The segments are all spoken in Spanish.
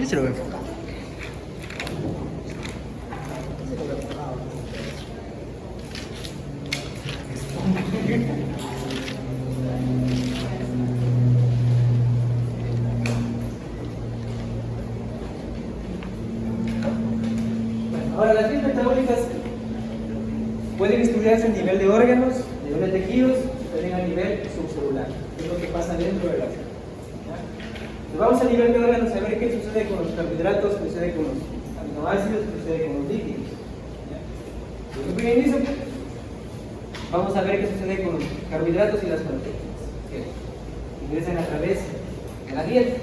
Ahí se lo voy a enfocar. Ahora, las vías metabólicas pueden estudiarse a nivel de órganos, a nivel de tejidos, también a nivel subcelular, que es lo que pasa dentro de la célula. Nos vamos a nivel de órganos a ver qué sucede con los carbohidratos, qué sucede con los aminoácidos, qué sucede con los lípidos. Desde el primer inicio, vamos a ver qué sucede con los carbohidratos y las proteínas, que ingresan a través de la dieta.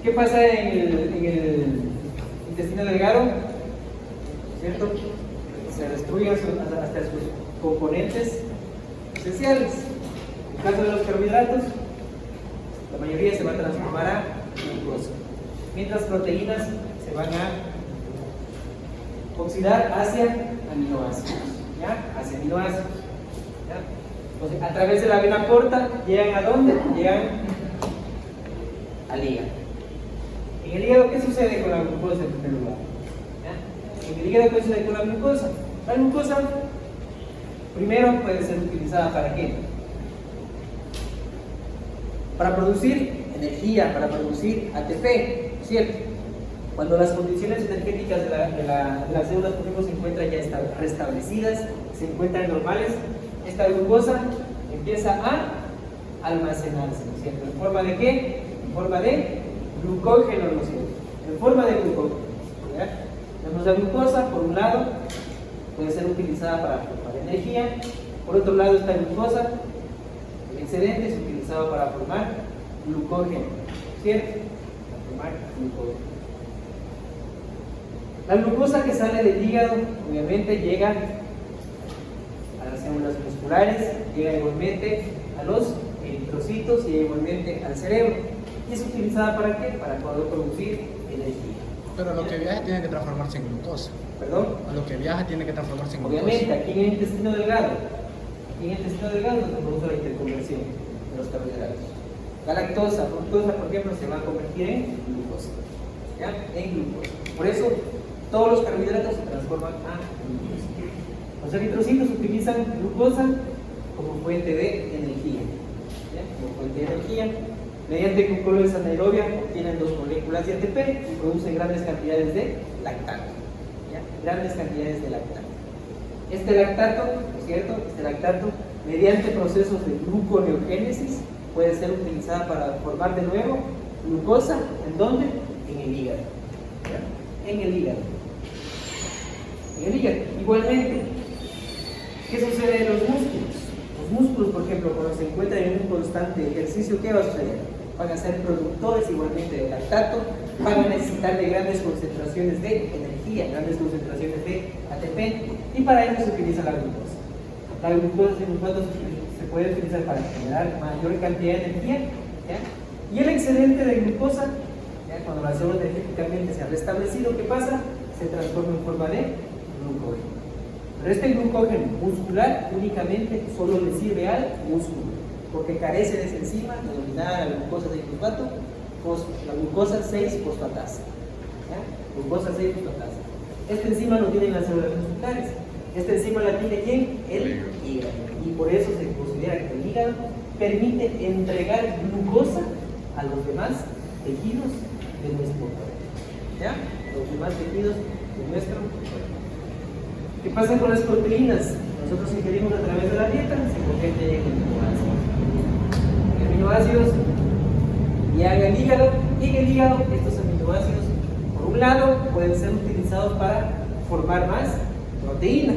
¿Qué pasa en el intestino delgado? ¿Cierto? Se destruyen hasta sus componentes esenciales. En el caso de los carbohidratos, la mayoría se va a transformar a glucosa, mientras proteínas se van a oxidar hacia aminoácidos. ¿Ya? Hacia aminoácidos. ¿Ya? Entonces, a través de la vena porta, ¿llegan a dónde? Llegan al hígado. En el hígado, ¿qué sucede con la glucosa en primer lugar? En el hígado, ¿qué sucede con la glucosa? La glucosa, primero, puede ser utilizada ¿para qué? Para producir energía, para producir ATP, ¿cierto? Cuando las condiciones energéticas de las células, por ejemplo, se encuentran ya restablecidas, se encuentran normales, esta glucosa empieza a almacenarse, ¿no es cierto? ¿En forma de qué? En forma de glucógeno, ¿no es cierto? En forma de glucógeno. ¿Ya? Tenemos la glucosa, por un lado, puede ser utilizada para formar energía, por otro lado esta glucosa, el excedente es utilizado para formar glucógeno, ¿cierto? Para formar glucógeno. La glucosa que sale del hígado, obviamente llega a las células musculares, llega igualmente a los eritrocitos y igualmente al cerebro. ¿Y es utilizada para qué? Para poder producir energía. Pero lo que viaja tiene que transformarse en glucosa. ¿Perdón? Lo que viaja tiene que transformarse en glucosa. Obviamente, aquí en el intestino delgado, se produce la interconversión de los carbohidratos. La lactosa, fructosa, por ejemplo, se va a convertir en glucosa. ¿Ya? En glucosa. Por eso, todos los carbohidratos se transforman a glucosa. Los eritrocitos utilizan glucosa como fuente de energía. ¿Ya? Como fuente de energía. Mediante glucólisis anaerobia obtienen 2 moléculas de ATP y producen grandes cantidades de lactato. ¿Ya? Grandes cantidades de lactato. Este lactato, ¿no es cierto? Este lactato, mediante procesos de gluconeogénesis, puede ser utilizada para formar de nuevo glucosa. ¿En dónde? En el hígado. ¿Ya? En el hígado. En el hígado. Igualmente, ¿qué sucede en los músculos? Los músculos, por ejemplo, cuando se encuentran en un constante ejercicio, ¿qué va a suceder? Van a ser productores igualmente de lactato, van a necesitar de grandes concentraciones de energía, grandes concentraciones de ATP, y para ello se utiliza la glucosa. La glucosa se puede utilizar para generar mayor cantidad de energía, ¿ya? Y el excedente de glucosa, ¿ya? Cuando la célula energéticamente se ha restablecido, ¿qué pasa? Se transforma en forma de glucógeno. Pero este glucógeno muscular únicamente solo le sirve al músculo, porque carece de esa enzima denominada la glucosa 6-fosfato, la glucosa 6-fosfatasa. Glucosa 6-fosfatasa. Esta enzima no tiene las células musculares. Esta enzima la tiene ¿quién? El hígado. Y por eso se considera que el hígado permite entregar glucosa a los demás tejidos de nuestro cuerpo. ¿Ya? Los demás tejidos de nuestro cuerpo. ¿Qué pasa con las proteínas? Nosotros ingerimos a través de la dieta, se convierten en aminoácidos. Los aminoácidos llegan al hígado, y en el hígado estos aminoácidos, por un lado, pueden ser utilizados para formar más proteína,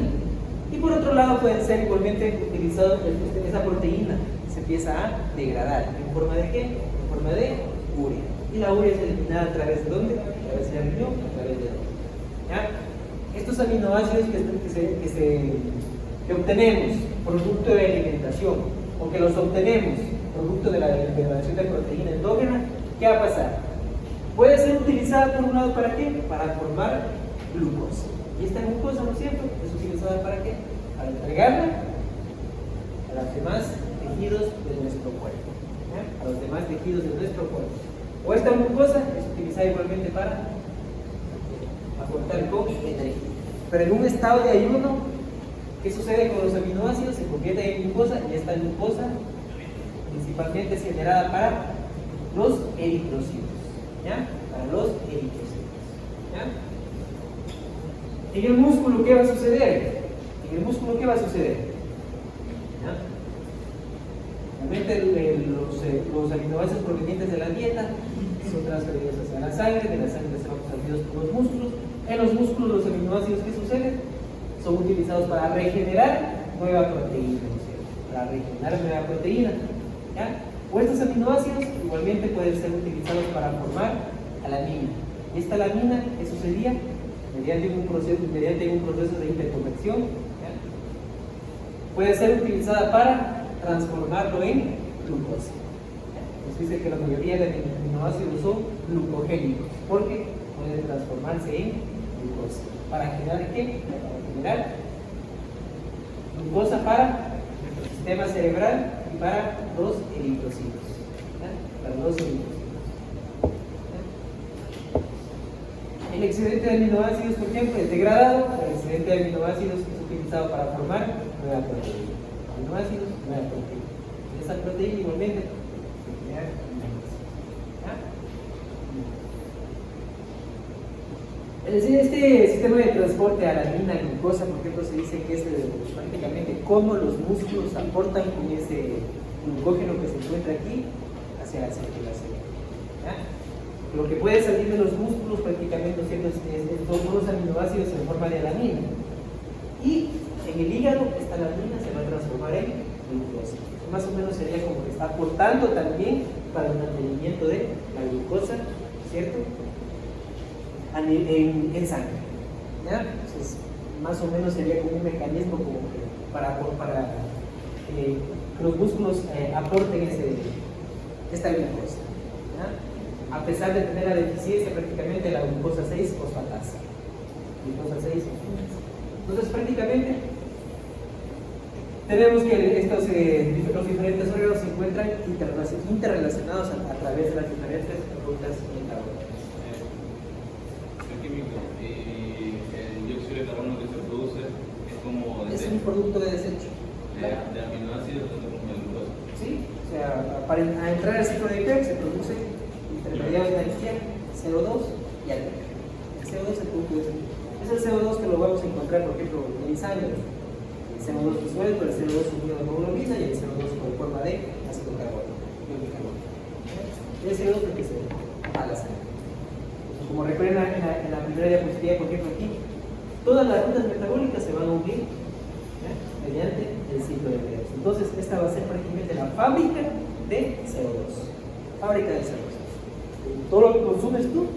y por otro lado pueden ser igualmente utilizados, esa proteína se empieza a degradar. ¿En forma de qué? En forma de urea. Y la urea es eliminada a través de ¿dónde? A través del riñón, a través de dónde. ¿Ya? Estos aminoácidos que obtenemos producto de alimentación, o que los obtenemos producto de la degradación de proteína endógena, ¿qué va a pasar? Puede ser utilizada por un lado ¿para qué? Para formar glucosa. Y esta glucosa, ¿no es cierto?, es utilizada ¿para qué? Para entregarla a los demás tejidos de nuestro cuerpo. ¿Ya? A los demás tejidos de nuestro cuerpo. O esta glucosa es utilizada igualmente para aportar con energía. Pero en un estado de ayuno, ¿qué sucede con los aminoácidos? Se convierte en glucosa y esta glucosa principalmente es generada para los eritrocitos. ¿Ya? Para los eritrocitos. ¿Ya? En el músculo, ¿qué va a suceder? En el músculo, ¿qué va a suceder? ¿Ya? Obviamente los aminoácidos provenientes de la dieta son transferidos hacia la sangre, de la sangre son absorbidos por los músculos. En los músculos los aminoácidos que suceden son utilizados para regenerar nueva proteína, ¿no es cierto? Para regenerar nueva proteína. ¿Ya? O estos aminoácidos igualmente pueden ser utilizados para formar alanina. Y esta alanina, ¿qué sucedía? Mediante un proceso de hiperconversión, ¿ya? Puede ser utilizada para transformarlo en glucosa. Nos dice que la mayoría de aminoácidos son glucogénicos porque pueden transformarse en glucosa. ¿Para generar qué? Para generar glucosa para el sistema cerebral y para los eritrocitos. ¿Ya? Para los eritrocitos. ¿Ya? El excedente de aminoácidos, por ejemplo, es degradado. El excedente de aminoácidos es utilizado para formar nueva proteína. Aminoácidos, nueva proteína. Y esa proteína igualmente generar glucosa. ¿Ya? Este sistema de transporte a alanina y glucosa, por ejemplo, se dice que es prácticamente cómo los músculos aportan con ese glucógeno que se encuentra aquí hacia la circulación. ¿Ya? Lo que puede salir de los músculos prácticamente son los aminoácidos en forma de alanina. Y en el hígado esta alanina se va a transformar en glucosa. Más o menos sería como que está aportando también para el mantenimiento de la glucosa, ¿cierto? En sangre. ¿Ya? Entonces, más o menos sería como un mecanismo como que para que los músculos aporten esta glucosa. ¿Ya? A pesar de tener la deficiencia prácticamente de la glucosa 6 fosfatasa. Glucosa 6 fosfatasa. Entonces, prácticamente tenemos que los diferentes órganos se encuentran interrelacionados a través de las diferentes rutas metabólicas. El dióxido de carbono que se produce es como es un producto de desecho de aminoácidos como el glucosa. ¿Sí? O sea, para entrar al ciclo de Krebs se produce intermediarios de energía CO2 y ATP. El CO2 es el producto de desecho. Es el CO2 que lo vamos a encontrar, por ejemplo, en sangre. El CO2 disuelto, el CO2 unido a hemoglobina y el CO2 con forma de ácido carbónico. El CO2 es el que se va a la sangre. Como recuerdan en la primera diapositiva, por ejemplo, aquí, todas las rutas metabólicas se van a unir, ¿ya? Mediante el ciclo de Krebs. Entonces, esta va a ser prácticamente la fábrica de CO2. Fábrica de CO2. Todo lo que consumes tú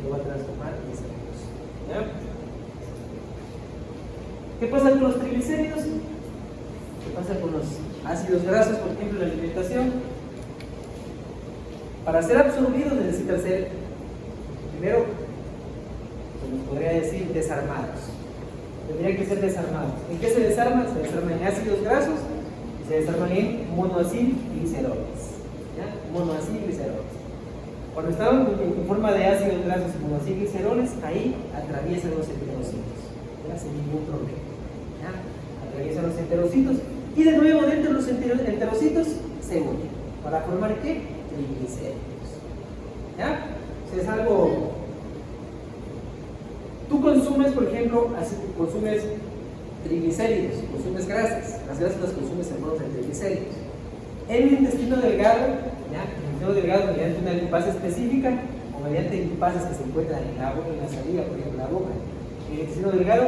lo va a transformar en CO2. ¿Ya? ¿Qué pasa con los triglicéridos? ¿Qué pasa con los ácidos grasos, por ejemplo, en la alimentación? Para ser absorbidos necesitan ser, primero, se nos podría decir, desarmados. Tendrían que ser desarmados. ¿En qué se desarman? Se desarman en ácidos grasos y se desarman en monoacilgliceroles. ¿Ya? Monoacilgliceroles. Cuando están en forma de ácidos grasos y monoacilgliceroles, ahí atraviesan los enterocitos. ¿Ya? Sin ningún problema. ¿Ya? Atraviesan los enterocitos y de nuevo dentro de los enterocitos se unen. ¿Para formar qué? Triglicéridos. ¿Ya? O sea, es algo. Tú consumes, por ejemplo, consumes triglicéridos, consumes grasas. Las grasas las consumes en forma de triglicéridos. En el intestino delgado, ¿ya? El intestino delgado, mediante una lipasa específica o mediante lipases que se encuentran en la boca, en la salida, por ejemplo, en la boca. En el intestino delgado,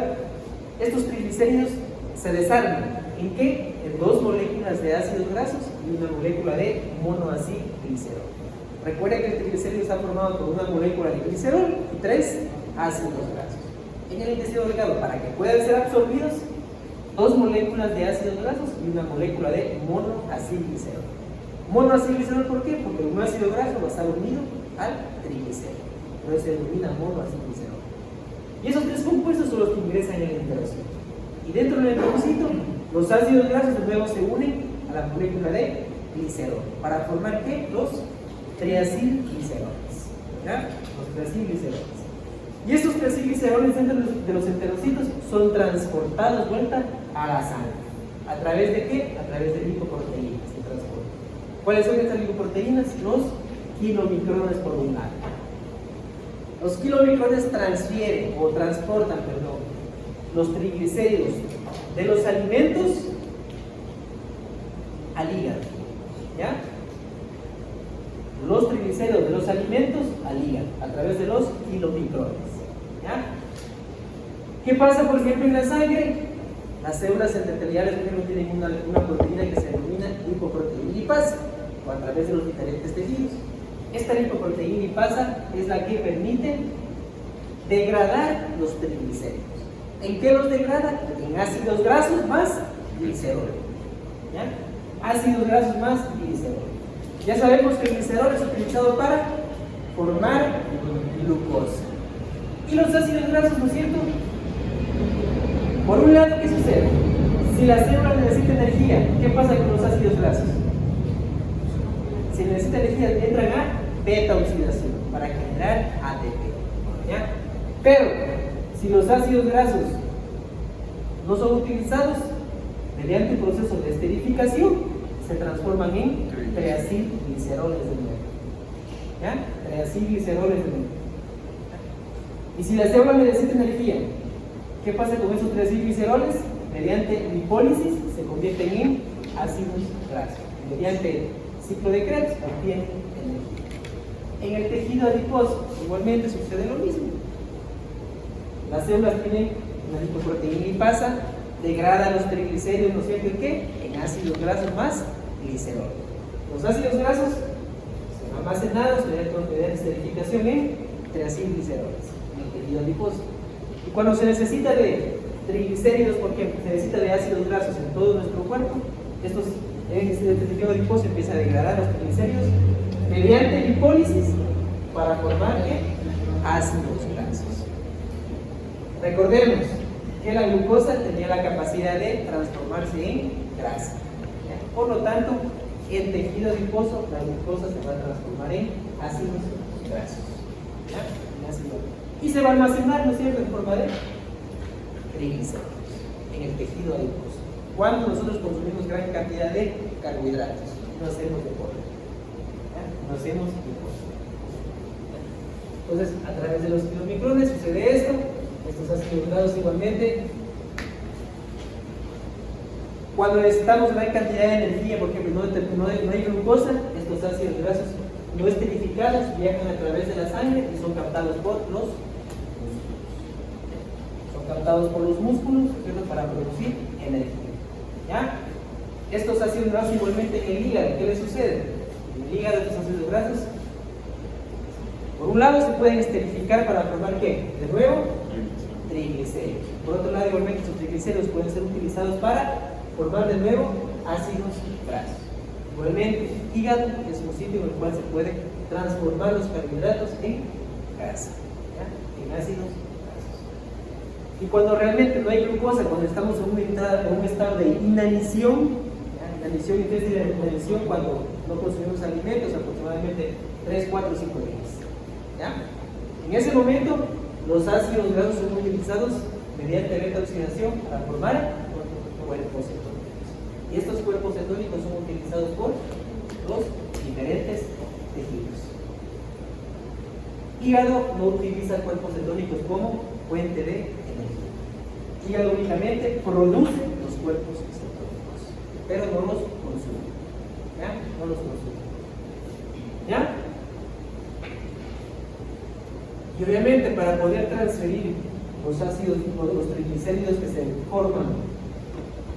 estos triglicéridos se desarman. ¿En qué? En 2 moléculas de ácidos grasos y una molécula de monoacilglicerol. Recuerda que el triglicérido está formado por una molécula de glicerol y 3 ácidos grasos. En el intestino delgado, para que puedan ser absorbidos, 2 moléculas de ácidos grasos y una molécula de monoacilglicerol. Monoacilglicerol, ¿por qué? Porque un ácido graso va a estar unido al triglicérido. Entonces se denomina monoacilglicerol. Y esos 3 compuestos son los que ingresan en el enterocito. Y dentro del enterocito, los ácidos grasos de nuevo se unen a la molécula de glicerol. ¿Para formar qué? Los triacilgliceroles. ¿Ya? Los triacilgliceroles. Y estos triacilgliceroles dentro de los enterocitos son transportados vuelta a la sangre. ¿A través de qué? A través de lipoproteínas se transportan. ¿Cuáles son estas lipoproteínas? Los kilomicrones por un lado. Los kilomicrones transfieren o transportan, perdón, los triglicéridos de los alimentos al hígado. ¿Ya? Los triglicéridos de los alimentos al hígado a través de los kilomicrones. ¿Ya? ¿Qué pasa, por ejemplo, en la sangre? Las células endoteliales, por ejemplo, tienen una proteína que se denomina lipoproteína lipasa, o a través de los diferentes tejidos. Esta lipoproteína lipasa es la que permite degradar los triglicéridos. ¿En qué los degrada? En ácidos grasos más glicerol. ¿Ya? Ácidos grasos más glicerol. Ya sabemos que el glicerol es utilizado para formar glucosa. Y los ácidos grasos, ¿no es cierto? Por un lado, ¿qué sucede? Si la célula necesita energía, ¿qué pasa con los ácidos grasos? Si necesita energía, entran a beta-oxidación para generar ATP. ¿Ya? Pero, si los ácidos grasos no son utilizados, mediante el proceso de esterificación, se transforman en triacilgliceroles de nuevo. ¿Ya? Triacilgliceroles de nuevo. Y si la célula necesita energía, ¿qué pasa con esos triacilgliceroles? Mediante lipólisis se convierten en ácidos grasos. Mediante ciclo de Krebs obtienen energía. En el tejido adiposo igualmente sucede lo mismo. Las células tienen una lipoproteína lipasa, degrada los triglicéridos, ¿no es cierto? ¿En qué? En ácidos grasos más glicerol. Los ácidos grasos son almacenados mediante esterificación en triacilgliceroles en el tejido adiposo. Y cuando se necesita de triglicéridos, por ejemplo, se necesita de ácidos grasos en todo nuestro cuerpo, en este tejido adiposo empieza a degradar los triglicéridos mediante lipólisis para formar ¿qué? Ácidos grasos. Recordemos que la glucosa tenía la capacidad de transformarse en grasa. ¿Ya? Por lo tanto, el tejido adiposo, la glucosa se va a transformar en ácidos grasos. ¿Ya? En ácido graso. Y se va a almacenar, ¿no es cierto?, en forma de triglicéridos en el tejido adiposo. Cuando nosotros consumimos gran cantidad de carbohidratos, no hacemos deporte. No hacemos deporte. Entonces, a través de los kilomicrones sucede esto. Estos ácidos grasos igualmente. Cuando necesitamos gran cantidad de energía, por ejemplo, no hay glucosa, estos ácidos grasos no esterificados viajan a través de la sangre y son captados por los músculos. Son captados por los músculos, ¿cierto?, para producir energía. ¿Ya? Estos ácidos grasos igualmente en el hígado, ¿qué les sucede? En el hígado estos ácidos grasos, por un lado se pueden esterificar para formar ¿qué? De nuevo, triglicéridos. Por otro lado, igualmente estos triglicéridos pueden ser utilizados para formar de nuevo ácidos grasos. Igualmente, el hígado es un sitio en el cual se pueden transformar los carbohidratos en grasa, ¿ya? En ácidos grasos. Y cuando realmente no hay glucosa, cuando estamos en un estado de inanición, ¿ya? Inanición, inanición cuando no consumimos alimentos, aproximadamente 3, 4, 5 días. ¿Ya? En ese momento, los ácidos grasos son utilizados mediante beta-oxidación para formar cuerpos cetónicos. Y estos cuerpos cetónicos son utilizados por los diferentes tejidos. Hígado no utiliza cuerpos cetónicos como fuente de energía. Hígado únicamente produce los cuerpos cetónicos, pero no los consume. ¿Ya? No los consume. ¿Ya? Y obviamente para poder transferir los ácidos, los triglicéridos que se forman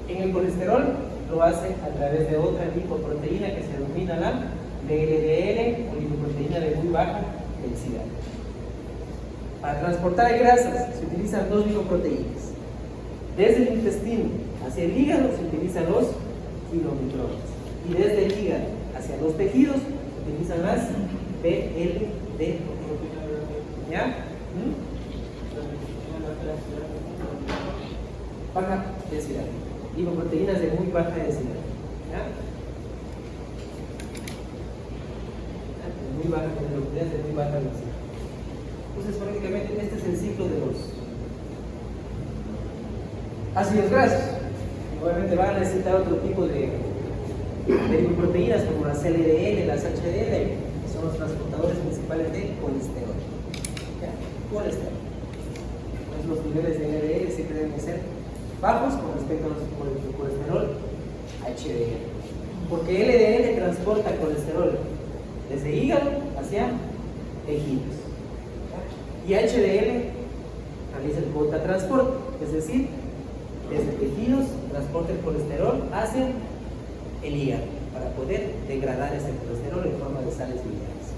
en el colesterol, lo hace a través de otra lipoproteína que se denomina la LDL o lipoproteína de muy baja densidad. Para transportar grasas se utilizan dos lipoproteínas. Desde el intestino hacia el hígado se utilizan los kilomicrones. Y desde el hígado hacia los tejidos se utilizan las PLD. ¿Ya? Baja densidad. Lipoproteínas de muy baja densidad. ¿Ya? muy baja generosidad, de muy baja velocidad. Entonces, prácticamente este es el ciclo de los ácidos grasos. Obviamente van a necesitar otro tipo de proteínas como las LDL, las HDL, que son los transportadores principales de colesterol. ¿Ya? Colesterol. Entonces, los niveles de LDL siempre deben ser bajos con respecto a los colesterol HDL. Porque LDL transporta colesterol desde hígado hacia tejidos. Y HDL realiza el cotransporte, es decir, desde tejidos transporta el colesterol hacia el hígado para poder degradar ese colesterol en forma de sales biliares.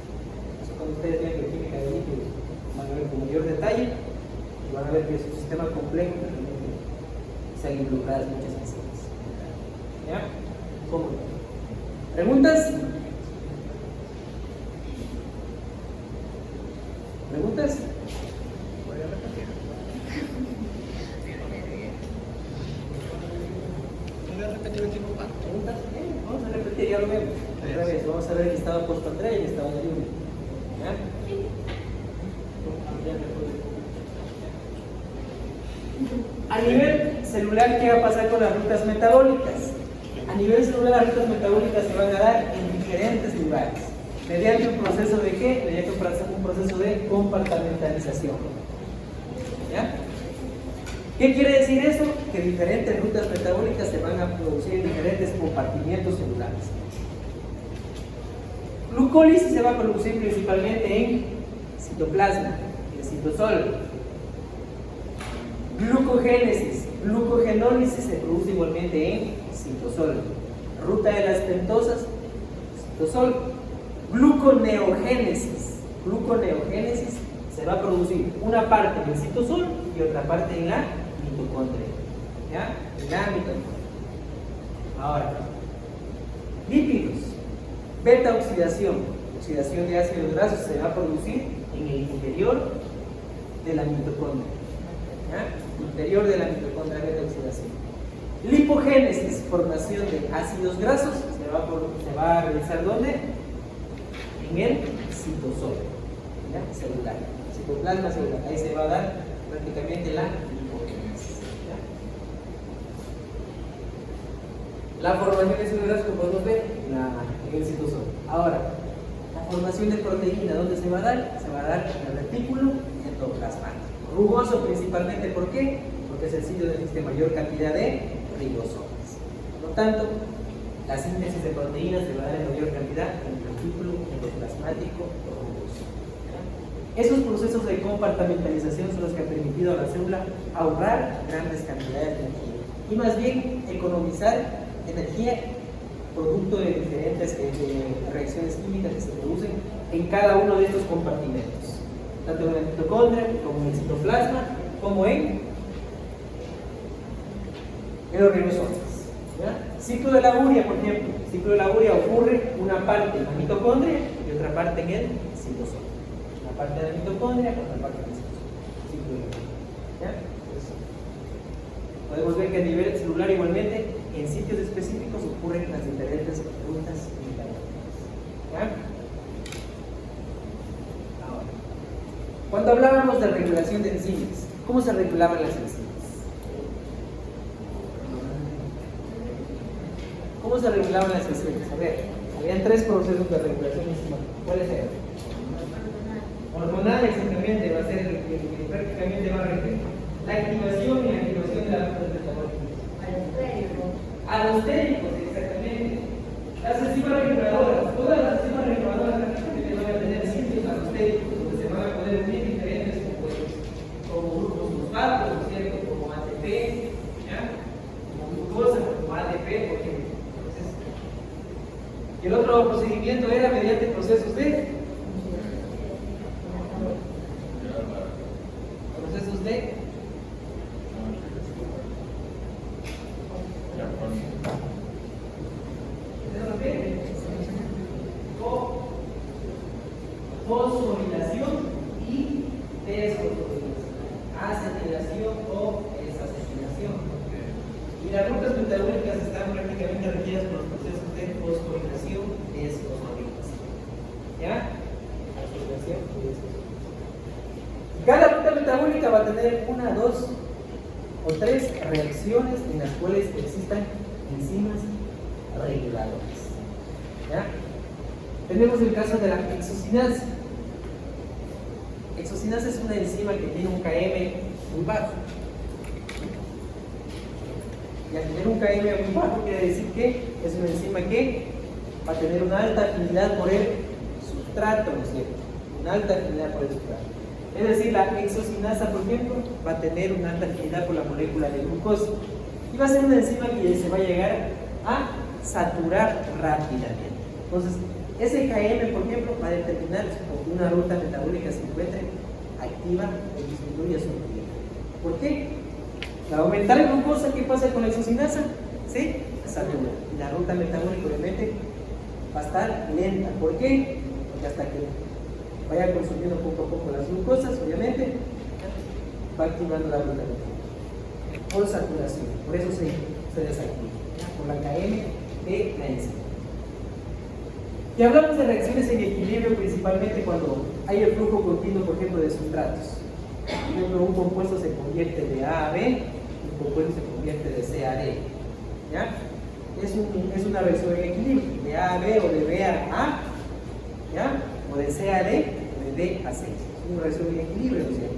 Eso cuando ustedes vean bioquímica de lípidos van a ver con mayor detalle y van a ver que es un sistema complejo que realmente se han involucrado muchas enzimas. ¿Ya? ¿Cómo? ¿Preguntas? ¿Preguntas? Voy a repetir. Voy a repetir el último parte. ¿Preguntas? Vamos a repetir, ya lo vemos. Otra vez, vamos a ver el estado puesto Andrea y el estado de Yuri. ¿Ya? A nivel celular, ¿qué va a pasar con las rutas metabólicas? A nivel celular, las rutas metabólicas se van a dar en diferentes lugares. ¿Mediante un proceso de qué? Mediante un proceso de compartimentalización. ¿Ya? ¿Qué quiere decir eso? Que diferentes rutas metabólicas se van a producir en diferentes compartimientos celulares. Glucólisis se va a producir principalmente en citoplasma, en citosol. Glucogénesis, glucogenólisis se produce igualmente en citosol. Ruta de las pentosas, citosol. Gluconeogénesis, gluconeogénesis se va a producir una parte en el citosol y otra parte en la mitocondria. ¿Ya? En la mitocondria. Ahora, lípidos, beta oxidación, oxidación de ácidos grasos se va a producir en el interior de la mitocondria. ¿Ya? Interior de la mitocondria, beta oxidación. Lipogénesis, formación de ácidos grasos, se va a realizar ¿dónde? En el citosol, ¿ya? Celular, citoplasma celular. Ahí se va a dar prácticamente la lipogénesis. ¿Ya? La formación de ácidos grasos, como podemos ver, en el citosol. Ahora, la formación de proteína, ¿dónde se va a dar? Se va a dar en el retículo endoplasmático. Rugoso principalmente, ¿por qué? Porque es el sitio donde existe mayor cantidad de ribosomas. Por lo tanto, la síntesis de proteínas se va a dar en mayor cantidad en el retículo endoplasmático rugoso. Esos procesos de compartimentalización son los que han permitido a la célula ahorrar grandes cantidades de energía y más bien economizar energía producto de diferentes reacciones químicas que se producen en cada uno de estos compartimentos, tanto en la mitocondria como en el citoplasma, como en los ribosomas. Ciclo de la urea, por ejemplo. Ciclo de la urea ocurre una parte en la mitocondria y otra parte en el citosol. Una parte de la mitocondria y otra parte en el citosol. Ciclo de la urea. ¿Ya? Entonces, podemos ver que a nivel celular igualmente en sitios específicos ocurren las diferentes rutas metabólicas. ¿Ya? Ahora, cuando hablábamos de regulación de enzimas, ¿cómo se regulaban las enzimas? ¿Cómo se regulaban las enzimas? A ver, habían tres procesos de regulación enzimática. ¿Cuáles eran? Hormonal, exactamente, va a ser el que prácticamente va a regir la activación y la activación de las rutas metabólicas. Alostéricos, exactamente. Las enzimas reguladoras, todas las enzimas reguladoras prácticamente van a tener sitios alostéricos donde se van a poder unir diferentes compuestos, como grupos fosfatos, ¿no es cierto? Como ATP, ¿ya? Como glucosa, como ADP, por ejemplo. Y el otro procedimiento era mediante procesos de fosforilación y desfosforilación, acetilación o desacetilación. Y las rutas metabólicas están prácticamente regidas por los procesos de fosforilación y desfosforilación. ¿Ya? va a tener una, dos o tres reacciones en las cuales existan enzimas reguladoras. ¿Ya? Tenemos el caso de la exocinasa. Exocinasa es una enzima que tiene un KM muy bajo. Y al tener un KM muy bajo quiere decir que es una enzima que va a tener una alta afinidad por el sustrato, ¿no es cierto? Una alta afinidad por el sustrato. Es decir, la exocinasa, por ejemplo, va a tener una alta afinidad por la molécula de glucosa. Y va a ser una enzima que se va a llegar a saturar rápidamente. Entonces, ese KM, por ejemplo, va a determinar si una ruta metabólica se encuentre activa o disminuye su actividad. ¿Por qué? Al aumentar la glucosa, ¿qué pasa con la exocinasa? Se satura. Y la ruta metabólica, obviamente, va a estar lenta. ¿Por qué? Porque hasta que vaya consumiendo poco a poco las glucosas, obviamente, va activando la ruta metabólica. Por saturación. Por eso se desactiva. Por la KM de la enzima. Y hablamos de reacciones en equilibrio principalmente cuando hay el flujo continuo, por ejemplo, de sustratos. Por ejemplo, un compuesto se convierte de A a B, un compuesto se convierte de C a D. ¿Ya? Es una reacción en equilibrio, de A a B o de B a A, ¿ya? O de C a D o de D a C. Es una reacción en equilibrio, ¿no es cierto?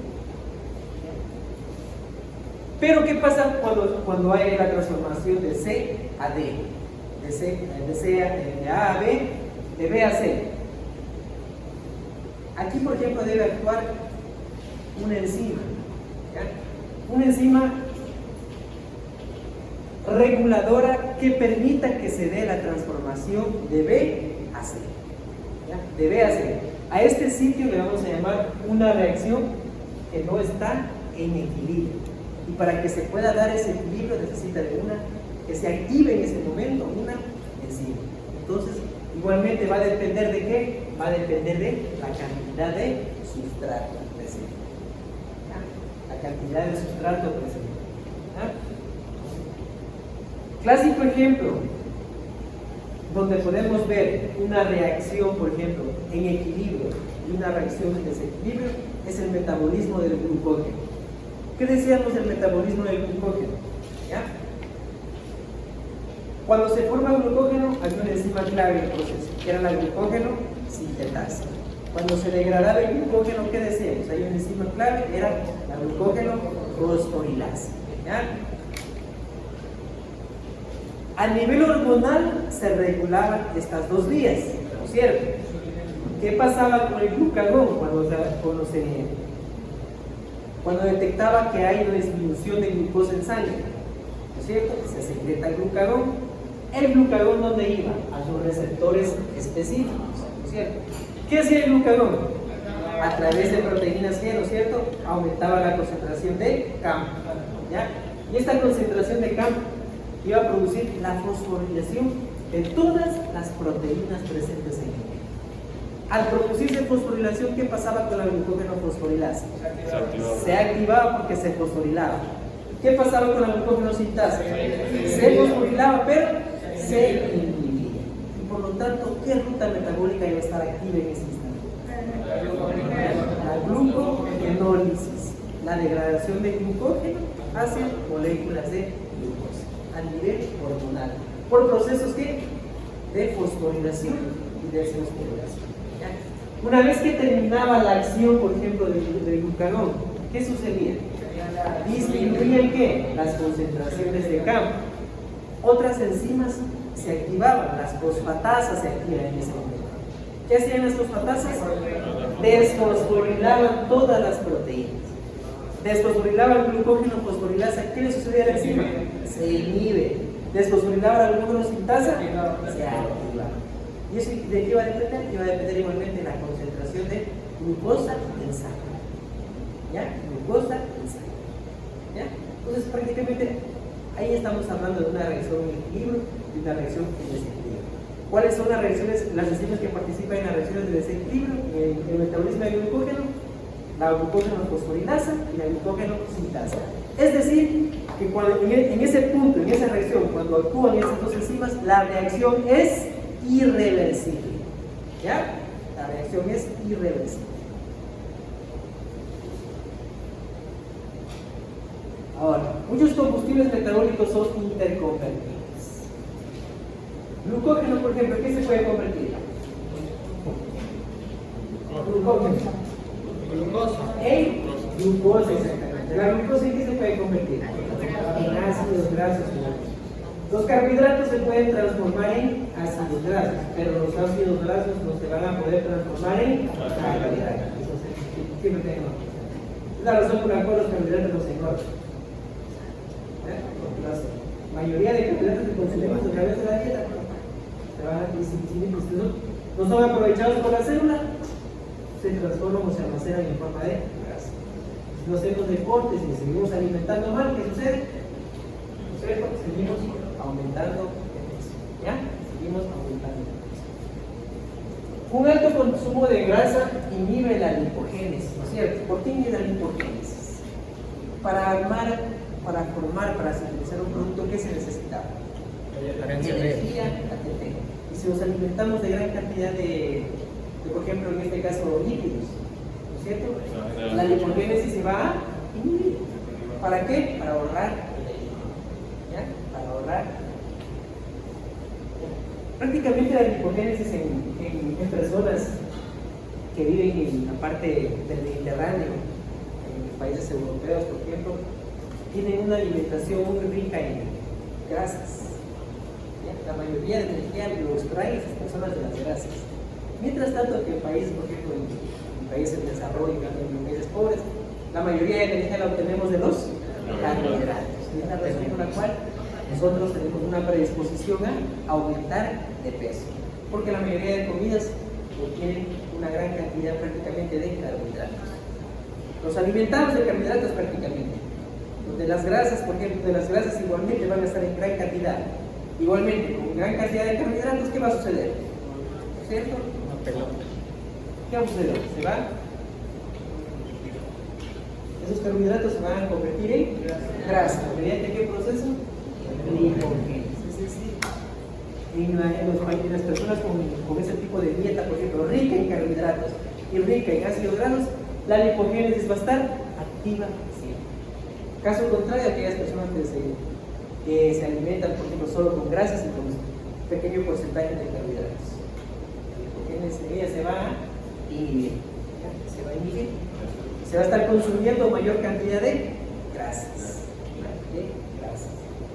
Pero ¿qué pasa cuando hay la transformación de C a D? De A a B, de B a C. Aquí, por ejemplo, debe actuar una enzima. ¿Ya? Una enzima reguladora que permita que se dé la transformación de B a C. ¿Ya? De B a C. A este sitio le vamos a llamar una reacción que no está en equilibrio. Y para que se pueda dar ese equilibrio necesita de una que se active en ese momento una enzima. Entonces, igualmente va a depender de qué? Va a depender de la cantidad de sustrato presente. ¿Ya? La cantidad de sustrato presente. ¿Ya? Clásico ejemplo donde podemos ver una reacción, por ejemplo, en equilibrio y una reacción en desequilibrio es el metabolismo del glucógeno. ¿Qué decíamos del metabolismo del glucógeno? ¿Ya? Cuando se forma glucógeno, hay una enzima clave en el proceso, que era la glucógeno sintetasa. Cuando se degradaba el glucógeno, ¿qué decíamos? Hay una enzima clave, era la glucógeno fosforilasa. ¿Ya? A nivel hormonal se regulaban estas dos vías, ¿no es cierto? ¿Qué pasaba con el glucagón cuando detectaba que hay una disminución de glucosa en sangre? ¿No es cierto? Se secreta el glucagón. ¿El glucagón dónde iba? A sus receptores específicos, ¿no es cierto? ¿Qué hacía el glucagón? A través de proteínas G, ¿no es cierto? Aumentaba la concentración de CAM. ¿Ya? Y esta concentración de CAM iba a producir la fosforilación de todas las proteínas presentes en el. Al producirse fosforilación, ¿qué pasaba con la glucógeno fosforilasa? Se activaba porque se fosforilaba. ¿Qué pasaba con la glucógeno sintasa? Se fosforilaba, pero se inhibía. Y por lo tanto, ¿qué ruta metabólica iba a estar activa en ese instante? La glucogenólisis, la degradación de glucógeno hacia moléculas de glucosa a nivel hormonal, por procesos que de fosforilación y desfosforilación. ¿Ya? Una vez que terminaba la acción, por ejemplo, del glucagón, ¿qué sucedía? Disminuían ¿qué? Las concentraciones de CAM. Otras enzimas se activaban, las fosfatasas se activan en ese momento. ¿Qué hacían las fosfatasas? Desfosforilaban todas las proteínas. Desfosforilaban el glucógeno fosforilasa. ¿Qué le sucedía a la enzima? Se inhibe. Desfosforilaba la glucógeno sintasa, se activa. ¿Y eso de qué va a depender? Que va a depender igualmente de la concentración de glucosa en sangre. ¿Ya? Glucosa en sangre. ¿Ya? Entonces, prácticamente, ahí estamos hablando de una reacción en equilibrio y una reacción en desequilibrio. ¿Cuáles son las reacciones, las enzimas que participan en las reacciones de desequilibrio? El metabolismo del glucógeno, la glucógeno fosforilasa y la glucógeno sintasa. Es decir, que cuando, en ese punto, en esa reacción, cuando actúan esas dos enzimas, la reacción es irreversible. ¿Ya? La reacción es irreversible. Muchos combustibles metabólicos son interconvertibles. Glucógeno, por ejemplo, ¿qué se puede convertir? Glucógeno. Glucosa. En glucosa, exactamente. ¿La glucosa en qué se puede convertir? En ácidos grasos finales. Los carbohidratos se pueden transformar en ácidos grasos, pero los ácidos grasos no se van a poder transformar en carbohidratos. Eso siempre tengo. Es la razón por la cual los carbohidratos no se engordan. Porque la mayoría de carbohidratos que consumimos a través de la dieta se van a, si no son aprovechados por la célula, se transforman o se almacenan en forma de grasa. Si no hacemos deportes y seguimos alimentando mal, ¿qué sucede? Seguimos aumentando de peso. ¿Ya? Seguimos aumentando de peso. Un alto consumo de grasa inhibe la lipogénesis, ¿no es cierto? ¿Por qué inhibe la lipogénesis? Para formar, para sintetizar un producto, ¿qué se necesitaba? Energía, ATP. Y si nos alimentamos de gran cantidad de, por ejemplo, en este caso, lípidos, ¿no es cierto? La lipogénesis se va a inhibir. ¿Para qué? Para ahorrar energía. ¿Ya? Para ahorrar. Prácticamente la lipogénesis en personas que viven en la parte del Mediterráneo, en países europeos, por ejemplo, tienen una alimentación muy rica en grasas. ¿Ya? La mayoría de energía lo extraen esas personas de las grasas. Mientras tanto que en países, por ejemplo, en países en desarrollo, en países pobres, la mayoría de energía la obtenemos de los carbohidratos. Es la razón por la cual nosotros tenemos una predisposición a aumentar de peso, porque la mayoría de comidas contienen una gran cantidad prácticamente de carbohidratos. Los alimentamos de carbohidratos prácticamente. De las grasas, por ejemplo, de las grasas igualmente van a estar en gran cantidad. Igualmente, con gran cantidad de carbohidratos, ¿qué va a suceder? ¿Cierto? ¿Qué va a suceder? Se van. Esos carbohidratos se van a convertir en grasa. ¿Mediante qué proceso? Lipogénesis. Es decir, en las personas con ese tipo de dieta, por ejemplo, rica en carbohidratos y rica en ácidos grasos, la lipogénesis va a estar activa siempre. Caso contrario, aquellas personas que se alimentan, por ejemplo, solo con grasas y con un pequeño porcentaje de carbohidratos. La lipogénesis se va a inhibir. Se va a inhibir. Se va a estar consumiendo mayor cantidad de grasas.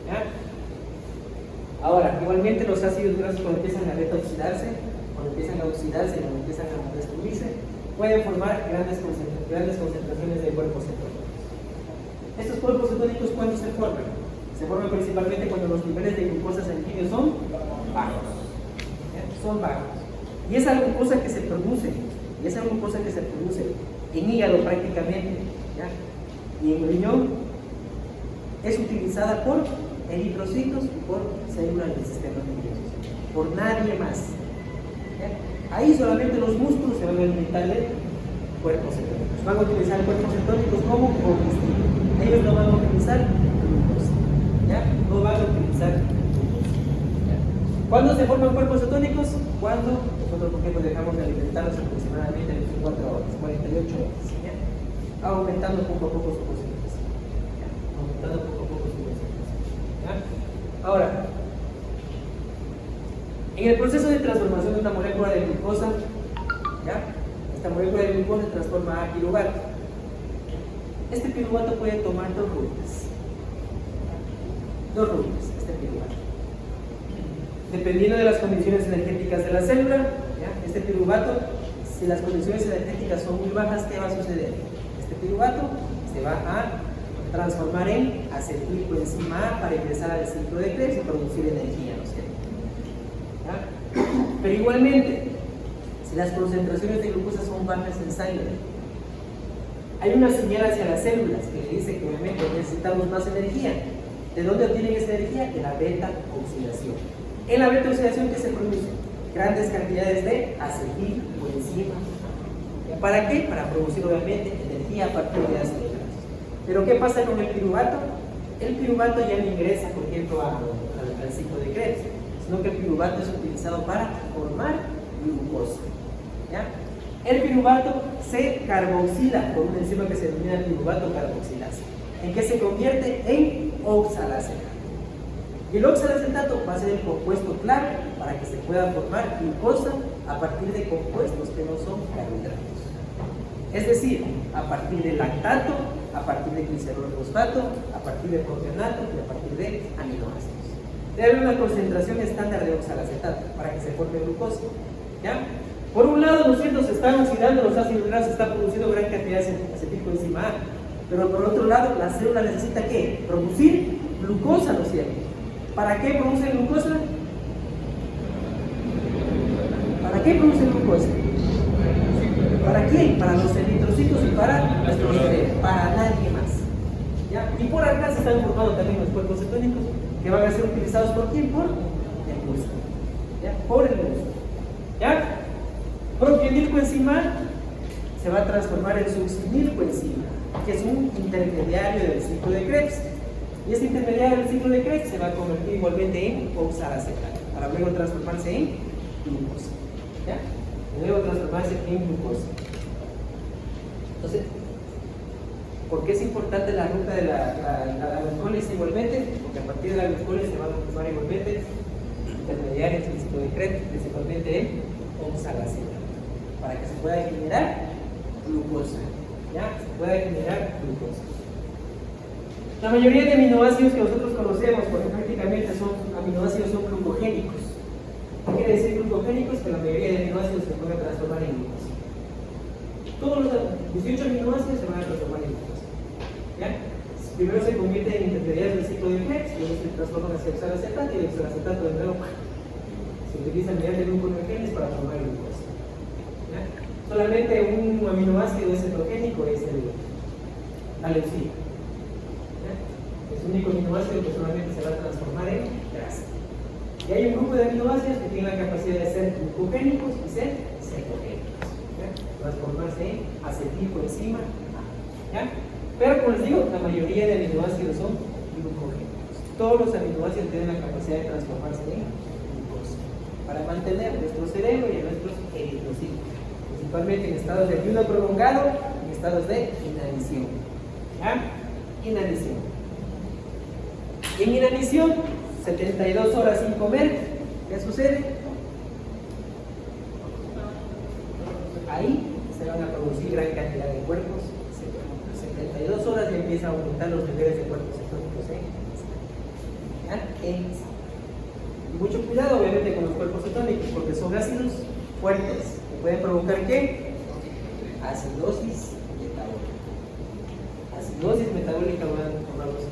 ¿Ya? Ahora, igualmente los ácidos grasos cuando empiezan a oxidarse, cuando empiezan a destruirse, pueden formar grandes concentraciones de cuerpos cetónicos. Estos cuerpos cetónicos, ¿cuándo se forman? Se forman principalmente cuando los niveles de glucosa sanguínea son bajos. ¿Ya? Son bajos. Y esa glucosa que se produce, en hígado prácticamente, ¿ya? Y en riñón, es utilizada por eritrocitos y por células del sistema nervioso, por nadie más. ¿Ya? Ahí solamente los músculos se van a alimentar de cuerpos cetónicos. Van a utilizar cuerpos cetónicos como combustible. Ellos no van a utilizar glucosa. ¿Ya? No van a utilizar glucosa. ¿Ya? ¿Cuándo se forman cuerpos cetónicos? Cuando nosotros, por ejemplo, dejamos de alimentarnos aproximadamente 24 horas, 48 horas. ¿Ya? Aumentando poco a poco su concentración. ¿Ya? Ahora, en el proceso de transformación de una molécula de glucosa, ¿ya? Esta molécula de glucosa se transforma a piruvato. Este piruvato puede tomar dos rutas, este piruvato. Dependiendo de las condiciones energéticas de la célula, ¿ya? Este piruvato, si las condiciones energéticas son muy bajas, ¿qué va a suceder? Este piruvato se va a transformar en acetilcoenzima A para ingresar al ciclo de Krebs y producir energía, ¿no es cierto? ¿Ya? Pero igualmente, si las concentraciones de glucosa son bajas en sangre, hay una señal hacia las células que le dice que obviamente necesitamos más energía. ¿De dónde obtienen esa energía? De la beta-oxidación. En la beta-oxidación, ¿qué se produce? Grandes cantidades de acetilcoenzima. ¿Para qué? Para producir obviamente energía a partir de ácidos grasos. Pero ¿qué pasa con el piruvato? El piruvato ya no ingresa, por ejemplo, al ciclo de Krebs, sino que el piruvato es utilizado para formar glucosa. ¿Ya? El piruvato se carboxila por una enzima que se denomina piruvato carboxilasa. ¿En qué se convierte? En oxalacetato. Y el oxalacetato va a ser el compuesto clave para que se pueda formar glucosa a partir de compuestos que no son carbohidratos. Es decir, a partir de lactato, a partir de glicerol fosfato, a partir de proteonato y a partir de aminoácidos. Debe haber una concentración estándar de oxalacetato para que se forme glucosa. ¿Ya? Por un lado, ¿no es cierto?, se están oxidando los ácidos grasos, se está produciendo gran cantidad de acetilcoenzima A. Pero por otro lado, la célula necesita ¿qué? Producir glucosa, ¿no es cierto? ¿Para qué produce glucosa? ¿Para qué produce glucosa? ¿Para quién? Para los eritrocitos y para nuestros cerebros, para nadie más. ¿Ya? Y por acá se están formando también los cuerpos cetónicos que van a ser utilizados por quién? Por el músculo. ¿Ya? Por el músculo. ¿Ya? Propionilcoenzima se va a transformar en succinilcoenzima, que es un intermediario del ciclo de Krebs. Y este intermediario del ciclo de Krebs se va a convertir igualmente en oxalacetato, para luego transformarse en glucosa. ¿Ya? Luego transformarse en glucosa. Entonces, ¿por qué es importante la ruta de la glucólisis igualmente? Porque a partir de la glucólisis se van a transformar igualmente intermediarios del ciclo de Krebs, principalmente en oxalacetato, para que se pueda generar glucosa. ¿Ya? Se pueda generar glucosa. La mayoría de aminoácidos que nosotros conocemos, porque prácticamente son aminoácidos, son glucogénicos. ¿Qué quiere decir glucogénicos? Que la mayoría de aminoácidos se pueden transformar en glucosa. Todos los 18 aminoácidos se van a transformar en glucosa. ¿Ya? Primero se convierten en intermediarios del ciclo de Krebs, luego se transforman hacia oxalacetato, y el oxalacetato de nuevo se utiliza mediante gluconeogenes para formar glucosa. ¿Ya? Solamente un aminoácido es heterogénico, es la leucina. Es el único aminoácido que solamente se va a transformar en grasa. Y hay un grupo de aminoácidos que tienen la capacidad de ser glucogénicos y ser cetogénicos. Transformarse en acetilcoenzima A. ¿Ya? Pero como les digo, la mayoría de aminoácidos son glucogénicos. Todos los aminoácidos tienen la capacidad de transformarse en glucosa para mantener nuestro cerebro y a nuestros eritrocitos, principalmente en estados de ayuno prolongado y en estados de inanición. ¿Ya? Inanición. En inanición, 72 horas sin comer, ¿qué sucede? Ahí se van a producir gran cantidad de cuerpos cetónicos. 72 horas ya empiezan a aumentar los niveles de cuerpos cetónicos en sangre. Y mucho cuidado, obviamente, con los cuerpos cetónicos, porque son ácidos fuertes que pueden provocar ¿qué? Acidosis metabólica. Acidosis metabólica van a formar los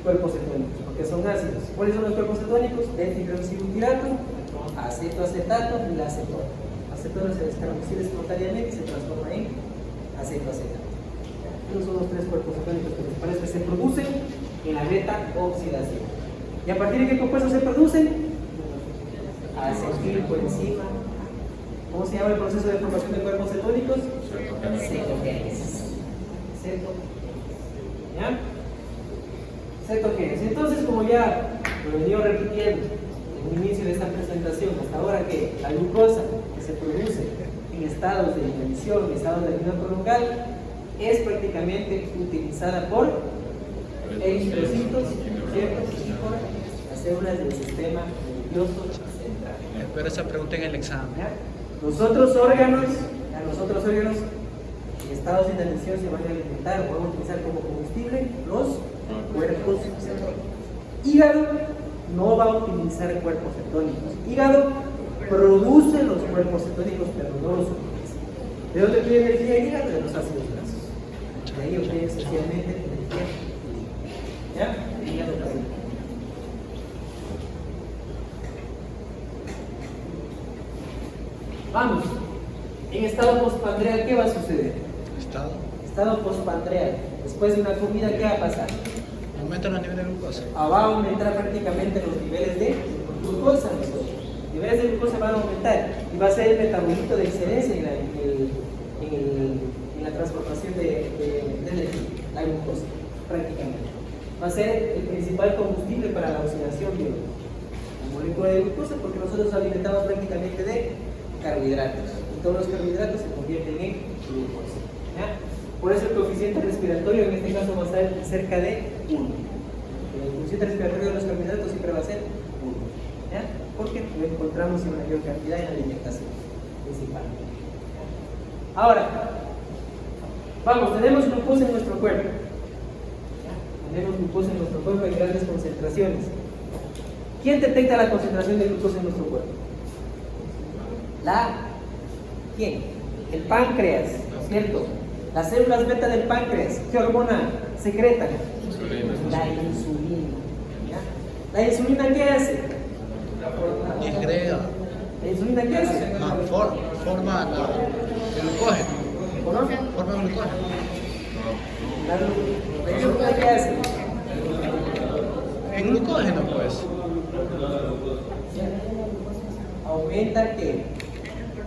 cuerpos cetónicos, porque son ácidos. ¿Cuáles son los cuerpos cetónicos? Beta-hidroxibutirato, acetoacetato y la acetona. La acetona se descarboxila espontáneamente y se transforma en acetoacetato. Estos son los tres cuerpos cetónicos principales que se producen en la beta-oxidación. ¿Y a partir de qué compuestos se producen? Acetilcoenzima. ¿Cómo se llama el proceso de formación de cuerpos cetónicos? Cetogénesis. ¿Ya? Cetogénesis. Entonces, como ya lo he venido repitiendo en el inicio de esta presentación, hasta ahora que la glucosa que se produce en estados de inanición, en estados de ayuno prolongado, es prácticamente utilizada por eritrocitos, ¿cierto? Y por las células del sistema nervioso central. Espero esa pregunta en el examen. ¿Ya? Los otros órganos en estados de inanición se van a alimentar o van a utilizar como combustible los cuerpos cetónicos. Hígado no va a utilizar cuerpos cetónicos. Hígado produce los cuerpos cetónicos, pero no los utiliza. ¿De dónde obtiene energía el hígado? De los ácidos grasos. De ahí obtiene esencialmente energía. ¿Ya? El hígado también. Vamos. En estado postpandreal, ¿qué va a suceder? Estado postpandreal. Después de una comida, ¿qué va a pasar? Aumentan los niveles de glucosa. Va a aumentar prácticamente los niveles de glucosa. Los niveles de glucosa van a aumentar y va a ser el metabolito de excelencia en la transformación de energía, la glucosa, prácticamente. Va a ser el principal combustible para la oxidación biológica. La molécula de glucosa, porque nosotros nos alimentamos prácticamente de carbohidratos. Y todos los carbohidratos se convierten en glucosa. ¿Ya? Por eso el coeficiente respiratorio en este caso va a estar cerca de 1. coeficiente respiratorio de los carbohidratos siempre va a ser 1. ¿Ya? Porque lo encontramos en mayor cantidad en la alimentación principalmente. ¿Ya? Ahora, vamos, tenemos glucosa en nuestro cuerpo. ¿Ya? Tenemos glucosa en nuestro cuerpo en grandes concentraciones. ¿Quién detecta la concentración de glucosa en nuestro cuerpo? ¿Quién? El páncreas, ¿cierto? Las células beta del páncreas, ¿qué hormona secretan? La insulina. ¿Ya? ¿La insulina qué hace? Disgrega. ¿La insulina qué hace? Forma el glucógeno. ¿Conoce? Forma el glucógeno. ¿La insulina qué hace? El glucógeno, pues. Aumenta que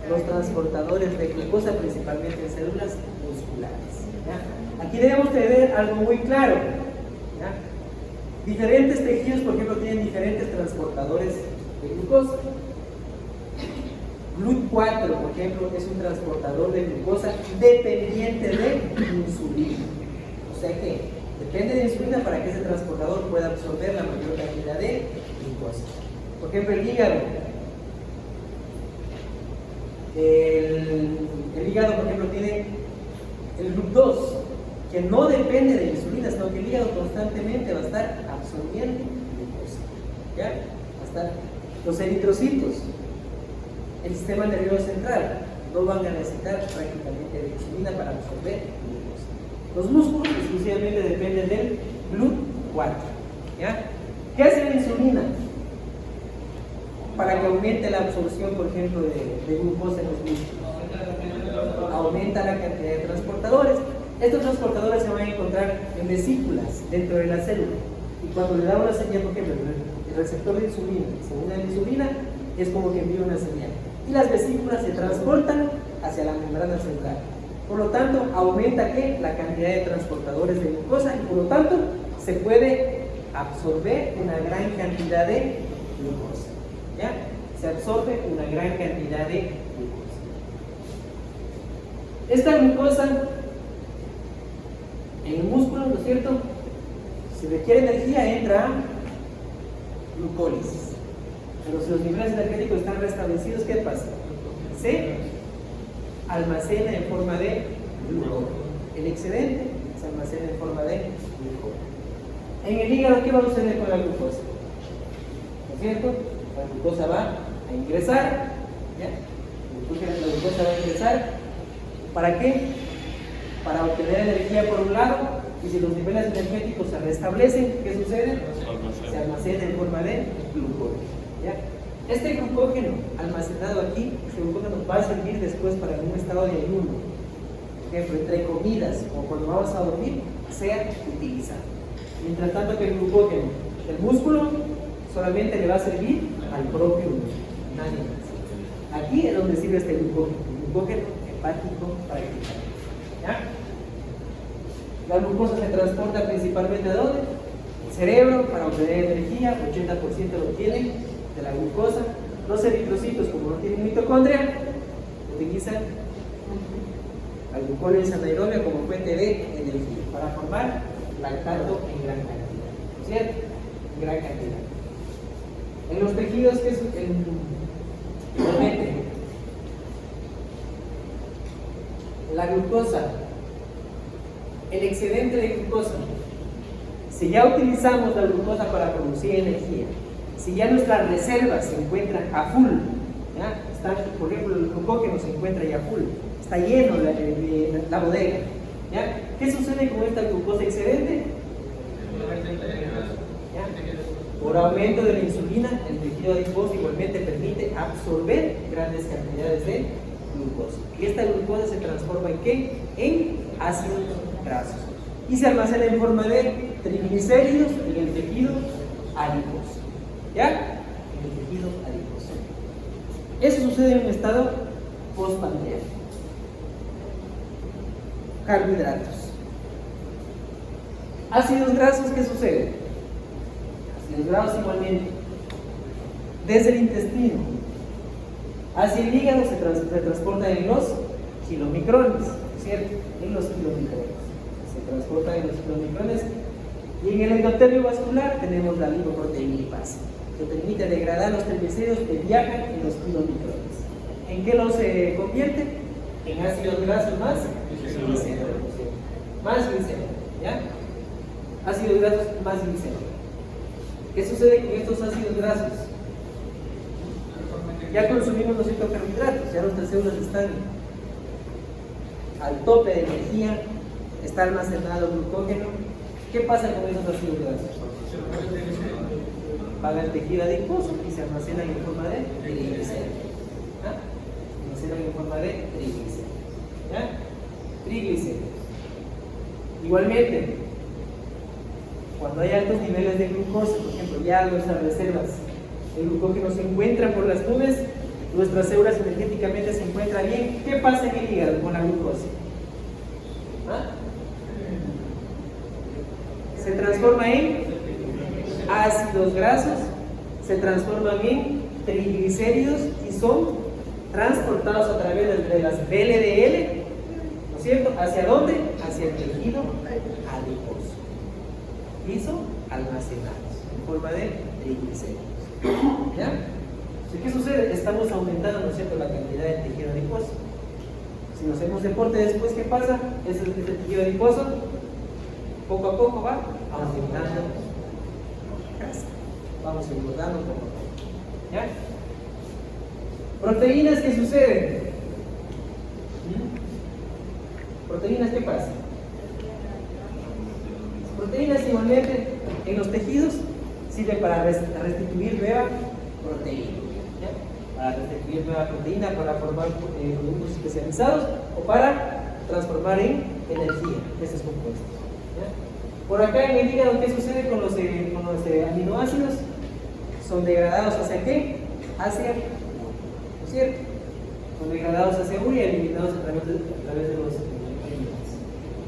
los transportadores de glucosa, principalmente en células musculares. ¿Ya? Aquí debemos tener algo muy claro. ¿Ya? Diferentes tejidos, por ejemplo, tienen diferentes transportadores de glucosa. GLUT4, por ejemplo, es un transportador de glucosa dependiente de insulina. O sea que depende de insulina para que ese transportador pueda absorber la mayor cantidad de glucosa. Por ejemplo, el hígado. El hígado, por ejemplo, tiene el GLUT2, que no depende de insulina, sino que el hígado constantemente va a estar absorbiendo glucosa. ¿Ya? Va a estar los eritrocitos, el sistema nervioso central, no van a necesitar prácticamente de insulina para absorber glucosa. Los músculos exclusivamente dependen del GLUT4. ¿Ya? ¿Qué hace la insulina? Para que aumente la absorción, por ejemplo, de glucosa en los músculos. Aumenta la cantidad de transportadores. Estos transportadores se van a encontrar en vesículas dentro de la célula. Y cuando le da una señal, por ejemplo, el receptor de insulina, según la insulina, es como que envía una señal. Y las vesículas se transportan hacia la membrana central. Por lo tanto, aumenta ¿qué? La cantidad de transportadores de glucosa y por lo tanto se puede absorber una gran cantidad de glucosa. ¿Ya? Se absorbe una gran cantidad de glucosa. Esta glucosa en el músculo, ¿no es cierto? Si requiere energía, entra a glucólisis. Pero si los niveles energéticos están restablecidos, ¿qué pasa? Se almacena en forma de glucógeno. El excedente se almacena en forma de glucógeno. En el hígado, ¿qué va a suceder con la glucosa? ¿No es cierto? La glucosa va a ingresar, ¿ya? La glucosa va a ingresar, ¿para qué? Para obtener energía por un lado, y si los niveles energéticos se restablecen, ¿qué sucede? Se almacena en forma de glucógeno, ¿ya? Este glucógeno almacenado aquí, este glucógeno va a servir después para un estado de ayuno, por ejemplo, entre comidas o cuando vamos a dormir, sea utilizado. Mientras tanto que el glucógeno del músculo solamente le va a servir al propio músculo, nadie más. Aquí es donde sirve este glucógeno, el glucógeno hepático práctico. ¿Ya? La glucosa se transporta principalmente ¿a dónde? El cerebro para obtener energía, 80% lo obtienen de la glucosa. Los eritrocitos, como no tienen mitocondria, utilizan la glucólisis anaerobia como fuente de energía para formar lactato en gran cantidad, ¿no es cierto? En gran cantidad. En los tejidos, ¿qué es igualmente? La glucosa, el excedente de glucosa. Si ya utilizamos la glucosa para producir energía, si ya nuestras reservas se encuentran a full, ¿ya? Por ejemplo, el glucógeno se encuentra ya full, está lleno la bodega, ¿ya? ¿Qué sucede con esta glucosa excedente? ¿Ya? Por aumento de la insulina, el tejido adiposo igualmente permite absorber grandes cantidades de glucosa. Y esta glucosa se transforma en ¿qué? En ácidos grasos. Y se almacena en forma de triglicéridos en el tejido adiposo. ¿Ya? En el tejido adiposo. Eso sucede en un estado postprandial. Carbohidratos. Ácidos grasos, ¿qué sucede? Ácidos grasos igualmente. Desde el intestino hacia el hígado se transporta en los kilomicrones, ¿cierto? En los kilomicrones. Se transporta en los kilomicrones Y en el endotelio vascular tenemos la lipoproteína lipasa, que permite degradar los triglicéridos que viajan en los kilomicrones. ¿En qué los convierte? En ácidos grasos más glicéridos. Más glicéridos, ¿ya? Ácidos grasos más glicéridos. ¿Qué sucede con estos ácidos grasos? Ya consumimos los carbohidratos, ya nuestras células están al tope de energía, está almacenado glucógeno. ¿Qué pasa con esos ácidos grasos? Van al tejido adiposo y se almacenan en forma de triglicéridos. ¿Ah? Se almacenan en forma de triglicéridos. ¿Ya? Triglicéridos. Igualmente, cuando hay altos niveles de glucosa, por ejemplo, ya nuestras reservas, el glucógeno se encuentra por las nubes, nuestras células energéticamente se encuentran bien. ¿Qué pasa en el hígado con la glucosa? ¿Ah? Se transforma en ácidos grasos, se transforman en triglicéridos y son transportados a través de las VLDL, ¿no es cierto? ¿Hacia dónde? Hacia el tejido adiposo. Y son almacenados en forma de triglicéridos. ¿Ya? ¿Qué sucede? Estamos aumentando, ¿no es cierto?, la cantidad de tejido adiposo. Si hacemos deporte después, ¿qué pasa? Ese tejido adiposo poco a poco va aumentando grasa. Vamos engordando poco a poco. ¿Ya? Proteínas, ¿qué sucede? Proteínas, ¿qué pasa? Proteínas igualmente en los tejidos sirven para restituir nueva proteína. ¿Ya? Para restituir nueva proteína, para formar productos especializados o para transformar en energía estos compuestos. ¿Ya? Por acá en el hígado, ¿qué sucede con los aminoácidos? Son degradados hacia qué? Hacia, ¿no es cierto? Son degradados hacia urea y eliminados a través de los riñones.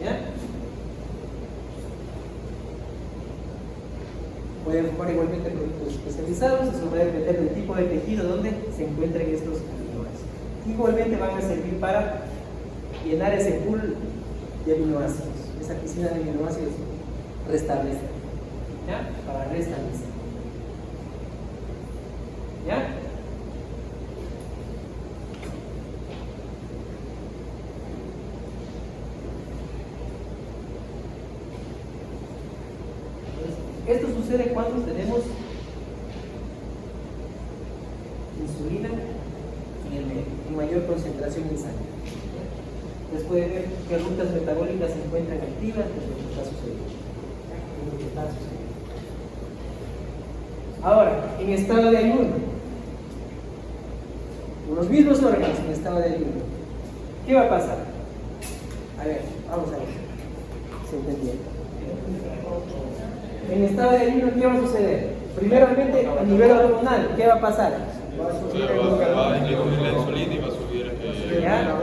¿Ya? Pueden formar igualmente productos especializados, eso va a depender del tipo de tejido donde se encuentren estos aminoácidos. Igualmente van a servir para llenar ese pool de aminoácidos, esa piscina de aminoácidos restablecer. ¿Ya? Para restablecer. ¿Ya? Esto sucede cuando tenemos insulina en mayor concentración en sangre. Ustedes pueden ver qué rutas metabólicas se encuentran activas, que es lo que está sucediendo. Es lo que está sucediendo. Ahora, en estado de ayuno, con los mismos órganos en estado de ayuno, ¿qué va a pasar? A ver, vamos a ver. ¿Se entendió? En estado de ayuno, ¿qué va a suceder? Primeramente, a nivel hormonal, ¿qué va a pasar? Va a disminuir la insulina y va a subir. ¿Ya?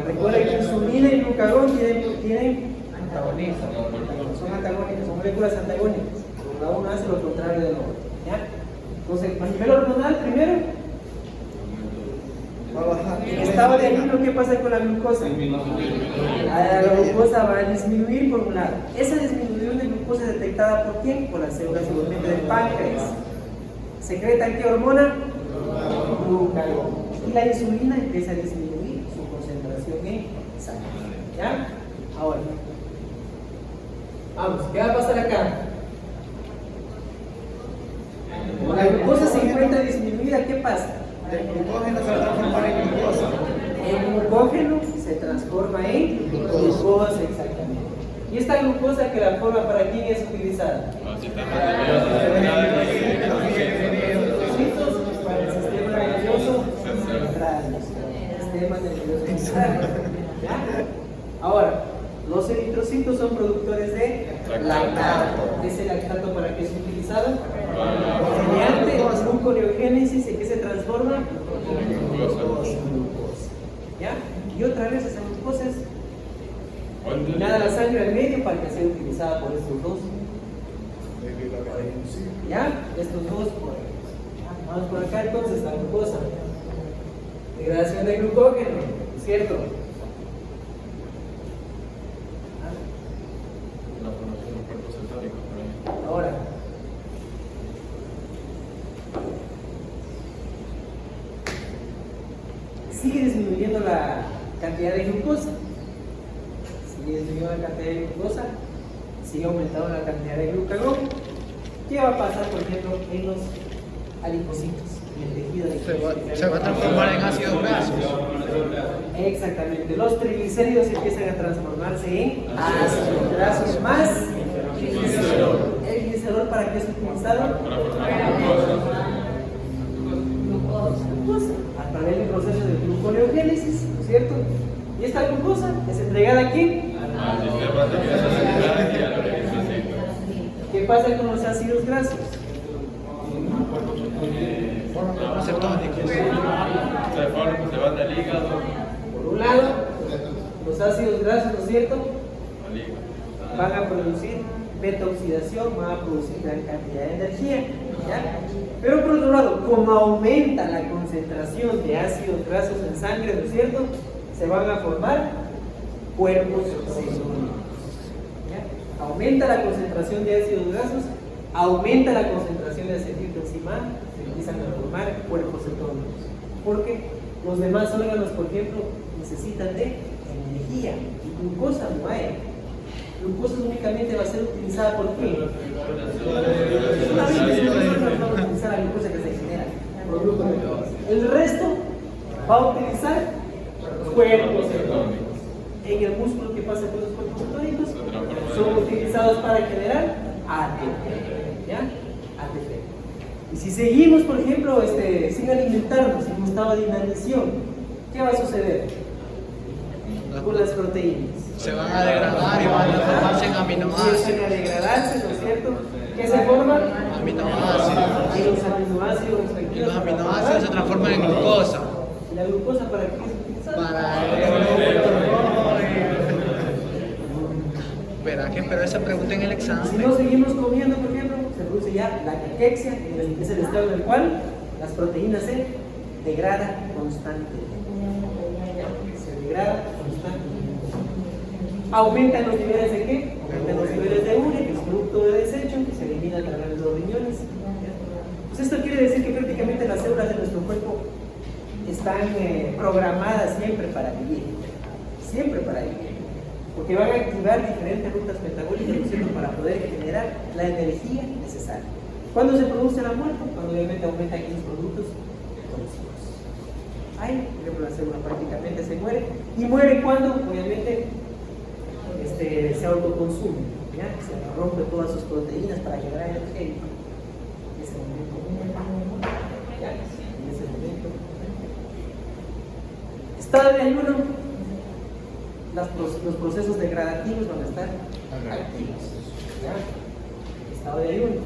Recuerden que insulina y glucagón tienen antagonistas. Son antagónicos, son moléculas antagónicas. Cada uno hace lo contrario del otro. ¿Ya? Entonces, a nivel hormonal, primero, en estado de ayuno, ¿qué pasa con la glucosa? La glucosa va a disminuir por un lado. Esa disminución de glucosa es detectada por quién? Por las células igualmente del páncreas. ¿Secretan qué hormona? Glucagón. Y la insulina empieza a disminuir su concentración en sangre. ¿Ya? Ahora, vamos, ¿qué va a pasar acá? Como la glucosa se encuentra disminuida, ¿qué pasa? El glucógeno se va a transformar en glucosa. El glucógeno se transforma en glucosa, exactamente. ¿Y esta glucosa que la forma para quién es utilizada? Para el sistema nervioso Para el sistema nervioso central. Sistema nervioso central. ¿Ya? Ahora, los eritrocitos son productores de lactato. ¿Ese lactato para qué es utilizado? Mediante gluconeogénesis, ¿en qué se transforma? En glucosa. ¿Ya? Y otra vez esa glucosa es eliminada la sangre al medio para que sea utilizada por estos dos. ¿Ya? Estos dos por vamos por acá entonces, la glucosa. Degradación de glucógeno, ¿cierto? la formación de los cuerpos cetónicos. sigue disminuyendo la cantidad de glucosa. Sigue disminuyendo la cantidad de glucosa, sigue aumentando la cantidad de glucagón. ¿Qué va a pasar, por ejemplo, en los adipocitos, en el tejido adipocito? Se va a transformar en ácidos grasos. Exactamente. Los triglicéridos empiezan a transformarse en ácidos grasos más glicerol. ¿El glicerol para qué es utilizado? Glucosa. A través del proceso de gluconeogénesis, ¿no es cierto? Y esta glucosa es entregada aquí. ¿Qué pasa con los ácidos grasos? Se van al hígado. Por un lado, los ácidos grasos, ¿no es cierto?, van a producir beta-oxidación, van a producir gran cantidad de energía, ¿ya? Pero por otro lado, como aumenta la concentración de ácidos grasos en sangre, ¿no es cierto?, se van a formar cuerpos cetónicos. Aumenta la concentración de ácidos grasos, aumenta la concentración de acetilcoenzima, se empiezan a formar cuerpos cetónicos. Porque los demás órganos, por ejemplo, necesitan de energía y glucosa no hay. Glucosa únicamente va a ser utilizada por qué? Una vez que no va a utilizar la glucosa que se genera por gluconeogénesis. El resto va a utilizar cuerpos cetónicos. En el músculo, ¿qué pasa con los cuerpos cetónicos? Son utilizados para generar ATP, ¿ya? ATP. Y si seguimos, por ejemplo, sin alimentarnos en un estado de inanición, ¿qué va a suceder con las proteínas? Se van a degradar y van a transformarse en aminoácidos. Empiezan a degradarse, ¿no es cierto? ¿Qué se forman? Aminoácidos. Y los aminoácidos Y respectivos. los aminoácidos se transforman en glucosa. ¿Y la glucosa para qué es utilizada? Verá que pero esa pregunta en el Si examen. no seguimos comiendo, por ejemplo, se produce ya la caquexia, es el estado en el cual las proteínas se degradan constantemente. Se degradan constantemente. ¿Aumentan los niveles de qué? Aumentan los niveles de urea, que es producto de desecho, que se elimina a través de los riñones. Pues esto quiere decir que prácticamente las células de nuestro cuerpo están programadas siempre para vivir. Siempre para vivir. Porque van a activar diferentes rutas metabólicas, ¿no es cierto?, para poder generar la energía necesaria. ¿Cuándo se produce la muerte? Cuando obviamente aumentan aquí los productos tóxicos. Ahí, por ejemplo, la célula prácticamente se muere. ¿Y muere cuando? Obviamente se autoconsume, ¿ya? Se rompe todas sus proteínas para generar energía. En ese momento, ¿ya? En ese momento. Estado de ayuno. Los procesos degradativos van a estar activos. ¿Ya? Estado de ayuno.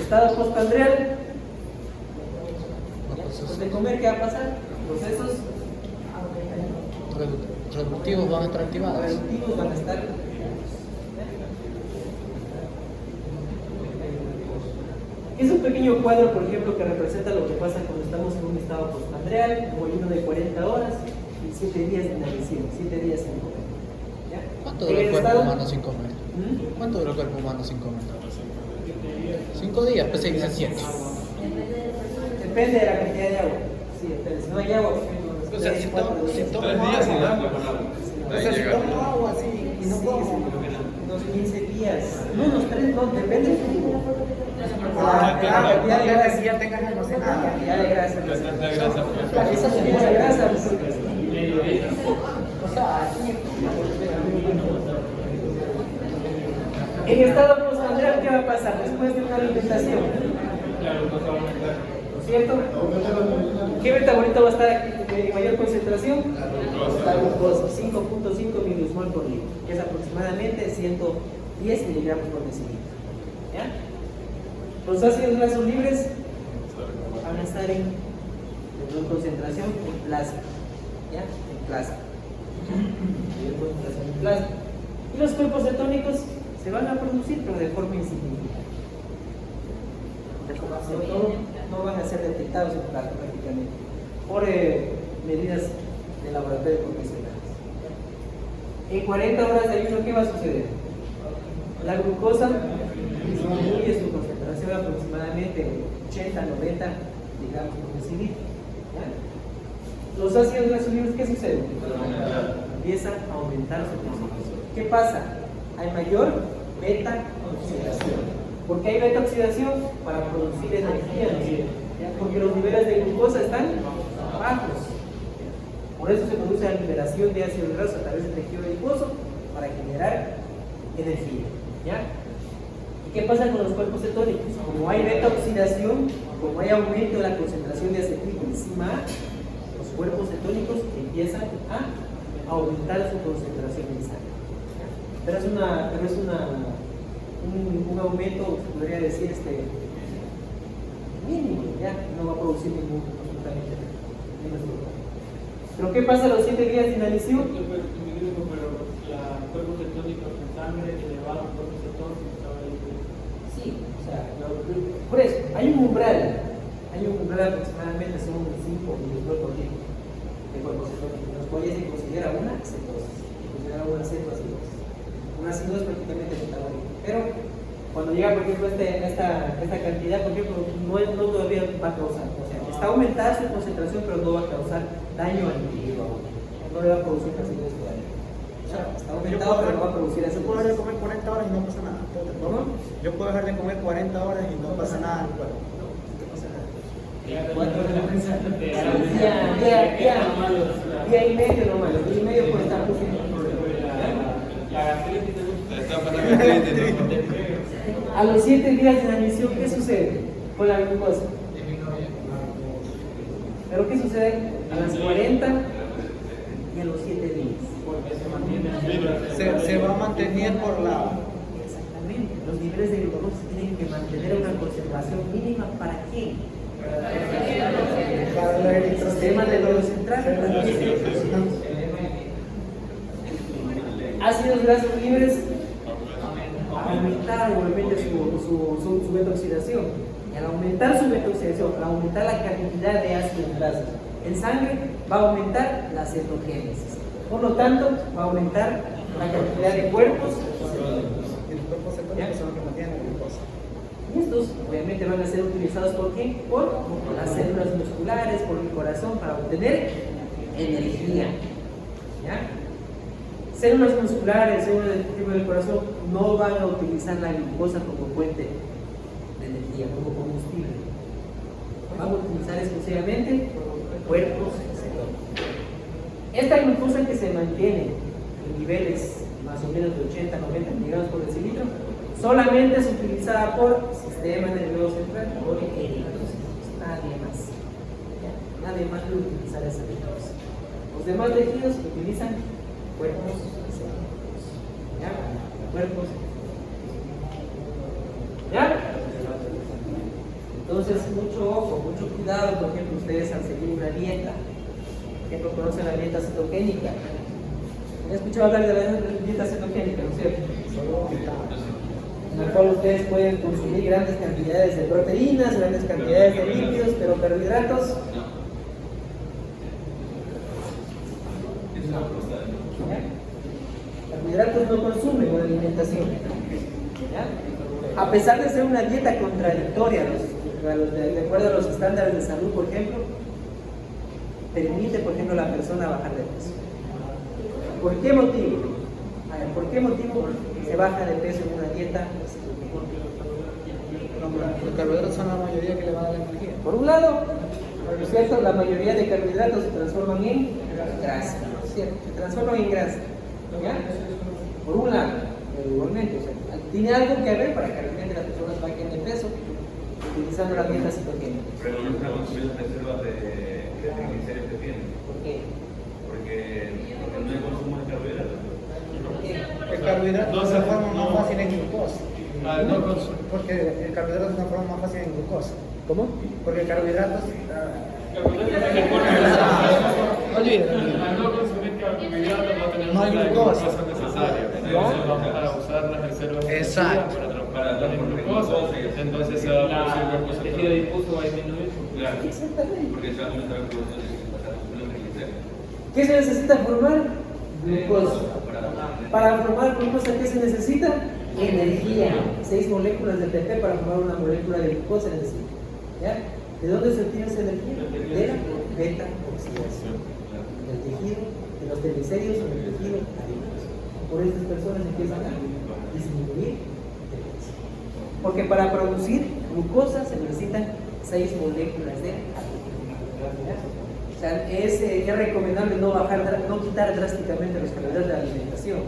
Estado postprandial. Después de comer, ¿qué va a pasar? Procesos Reductivos van a estar activados. reductivos van a estar activos. Es un pequeño cuadro, por ejemplo, que representa lo que pasa cuando estamos en un estado postprandial, un ayuno de 40 horas y 7 días de inanición, 7 días sin comer. ¿Ya? ¿Cuánto dura el cuerpo humano sin comer? ¿Cuánto dura el cuerpo humano sin comer? 5 días, pues se dice 7. Depende de la cantidad de agua. Sí, depende. Si no hay agua, O sea, si tomo 3 días sin agua. O sea, si tomo agua así y no como. unos 15 días. No, unos 3, no, depende. La cantidad de grasa que ya tengas almacenada. La cantidad de grasa. La grasa. Esa cantidad de grasa. En estado postprandial, ¿qué va a pasar después de una alimentación? ¿No es cierto? ¿Qué metabolito va a estar en mayor concentración? La glucosa, 5.5 milismol por litro, que es aproximadamente 110 miligramos por decilitro. ¿Ya? Los ácidos grasos libres van a estar en menor concentración en plasma. ¿Ya? En plasma. Mayor concentración en plasma. Y los cuerpos cetónicos se van a producir, pero de forma insignificante. No van a ser detectados en plasma prácticamente por medidas de laboratorio profesionales. En 40 horas de ayuno, ¿qué va a suceder? La glucosa disminuye su concentración aproximadamente 80-90 digamos por decilitro. Los ácidos grasos libres, ¿qué sucede? Empiezan a aumentar su concentración. ¿Qué pasa? Hay mayor beta oxidación. ¿Por qué hay beta oxidación? Para producir energía, ¿no? ¿Ya? Porque los niveles de glucosa están bajos. Por eso se produce la liberación de ácidos grasos a través del tejido adiposo para generar energía. ¿Ya? ¿Y qué pasa con los cuerpos cetónicos? Como hay beta oxidación, como hay aumento de la concentración de acetilcoenzima A, los cuerpos cetónicos empiezan a aumentar su concentración en sangre. ¿Ya? Pero es un aumento, se podría decir, mínimo, ya no va a producir ningún absolutamente en nuestro cuerpo. ¿Pero qué pasa a los 7 días de inanición? Pero la cuerpo cetónico en sangre elevado, cuerpo cetónico estaba ahí. Sí, o sea, por eso, hay un umbral aproximadamente, son 5 miligramos por litro de cuerpo cetónico, los cuales se considera una cetosis, se considera una cetoacidosis. Una acidosis prácticamente metabólica. Pero cuando llega, por ejemplo, esta cantidad, por ejemplo, no todavía va a causar, o sea, está aumentada su concentración, pero no va a causar daño al individuo, no le va a producir acidosis todavía. O sea, está aumentado, pero no va a producir acidosis. Yo puedo dejar de comer 40 horas y no pasa nada. ¿Cómo? Yo puedo dejar de comer 40 horas y no pasa nada en el cuerpo. No pasa nada. Día y medio nomás, día y medio puede estar produciendo un problema. A los 7 días de inanición, ¿qué sucede con la glucosa? ¿Pero qué sucede a las 40 y a los 7 días? Porque se mantiene. Se va a mantener por la... Exactamente, los niveles de glucosa tienen que mantener una concentración mínima. ¿Para qué? Para el Sistema nervioso central. Ácidos grasos libres aumentar igualmente su beta oxidación. Y al aumentar su beta oxidación, al aumentar la cantidad de ácidos grasos en sangre, va a aumentar la cetogénesis. Por lo tanto, va a aumentar la cantidad de cuerpos cetónicos. Y los cuerpos cetónicos son los que mantienen la glucosa. Y estos obviamente van a ser utilizados ¿por qué? Por las células musculares, por el corazón, para obtener energía. ¿Ya? Células musculares, células del tipo del corazón no van a utilizar la glucosa como fuente de energía, como combustible. Van a utilizar exclusivamente cuerpos cetónicos. Esta glucosa que se mantiene en niveles más o menos de 80-90 miligramos por decilitro solamente es utilizada por sistema nervioso central, por eritrocitos, nadie más. ¿Ya? Nadie más puede utilizar esa glucosa. Los demás tejidos utilizan cuerpos cetónicos. ¿Ya? Cuerpos. ¿Ya? Entonces, mucho ojo, mucho cuidado, por ejemplo, ustedes al seguir una dieta. Por ejemplo, conocen la dieta cetogénica. ¿Han escuchado hablar de la dieta cetogénica, no es cierto? En la cual ustedes pueden consumir grandes cantidades de proteínas, grandes cantidades de lípidos, pero carbohidratos. ¿Ya? Carbohidratos no consumen con alimentación. ¿Ya? A pesar de ser una dieta contradictoria, de acuerdo a los estándares de salud, por ejemplo, permite, por ejemplo, a la persona bajar de peso. ¿Por qué motivo? A ver, ¿por qué motivo se baja de peso en una dieta? Los carbohidratos son la mayoría que le va a dar la energía. Por un lado, ¿no es cierto? La mayoría de carbohidratos se transforman en grasa, ¿cierto? Se transforman en grasa. ¿Ya? Por un lado, pero igualmente, o sea, tiene algo que ver para que realmente las personas bajen de peso utilizando la dieta cetogénica. Pero no está consumiendo reservas de triglicéridos que tienen. ¿Por qué? Porque no hay consumo de carbohidratos. ¿Por qué? El carbohidrato se transforma más fácil en glucosa. No consumo. Porque el carbohidrato se transforma más fácil en glucosa. ¿Cómo? Porque el carbohidrato... Olvídate. Al no consumir carbohidratos no tenemos No hay la glucosa. necesaria. Entonces vamos a usar las reservas de Exacto. energía para transformar en glucosa. Entonces se va a producir cuerpo El tejido difuso va a disminuir. Claro. Exactamente. Porque se va a aumentar la producción de los triglicéridos. ¿Qué se necesita formar? Glucosa. Para formar glucosa, ¿qué se necesita? Energía. 6 moléculas de PP para formar una molécula de glucosa necesita. ¿Ya? ¿De dónde se obtiene esa energía? De la beta oxidación del tejido, de los triglicéridos en el tejido adiposo. Por eso estas personas empiezan a disminuir de peso. Porque para producir glucosa se necesitan 6 moléculas de azúcar. O sea, es recomendable no quitar drásticamente los carbohidratos de la alimentación.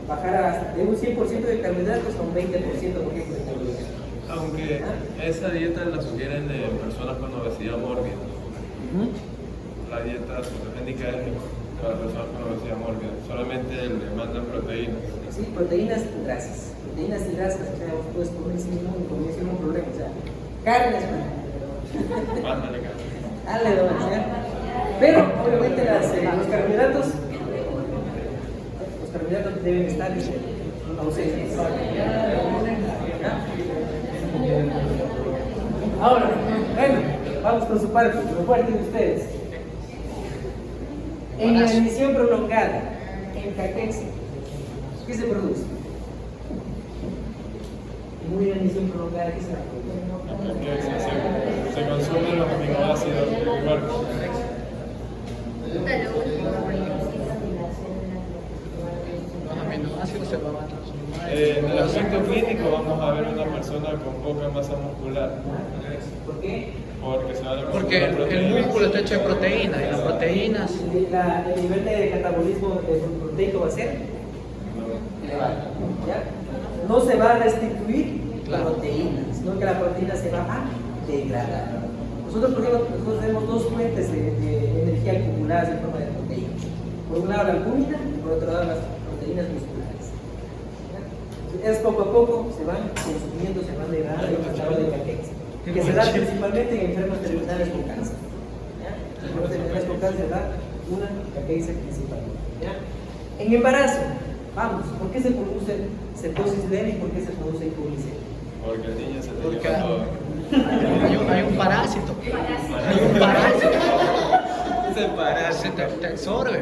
Bajar de un 100% de carbohidratos a un 20%, por ejemplo, de carbohidratos. Aunque esa dieta la sugieren en personas con obesidad mórbida. La dieta cetogénica es para personas con obesidad mórbida. Solamente le mandan proteínas. Sí, proteínas y grasas. Proteínas y grasas, o sea, vos puedes comer sin ningún problema. O sea, carnes, ¿no? Mándale carne. Dale, ¿no? Pero, obviamente, los carbohidratos deben estar ausentes. Ahora, bueno, vamos con su parte, lo fuerte de ustedes. En la emisión prolongada, en caquexia, ¿qué se produce? En una emisión prolongada, ¿qué se produce? Se consumen los aminoácidos del cuerpo. Los aminoácidos se van a transformar En el aspecto clínico vamos a ver una persona con poca masa muscular. ¿Por qué? Porque se van a porque consumir el proteínas. músculo está hecho de proteínas y las proteínas El nivel de catabolismo proteico va a ser elevado. ¿Ya? No se va a restituir la proteína, sino que la proteína se va a degradar. Nosotros, por ejemplo, tenemos dos fuentes de energía acumuladas en forma de proteínas. Por un lado la albúmina y por otro lado las proteínas musculares. ¿Ya? Es poco a poco se van consumiendo, se van degradando en el estado de caquexia, que se da principalmente en enfermos terminales con cáncer. ¿Ya? Enfermos terminales con cáncer da una caquexia principalmente. ¿Ya? En embarazo, vamos, ¿por qué se produce cetosis leve y por qué se produce hipoglicemia? Porque el niño se te Porque lleva todo. hay un parásito. Hay un parásito. Se parásito. Te absorbe.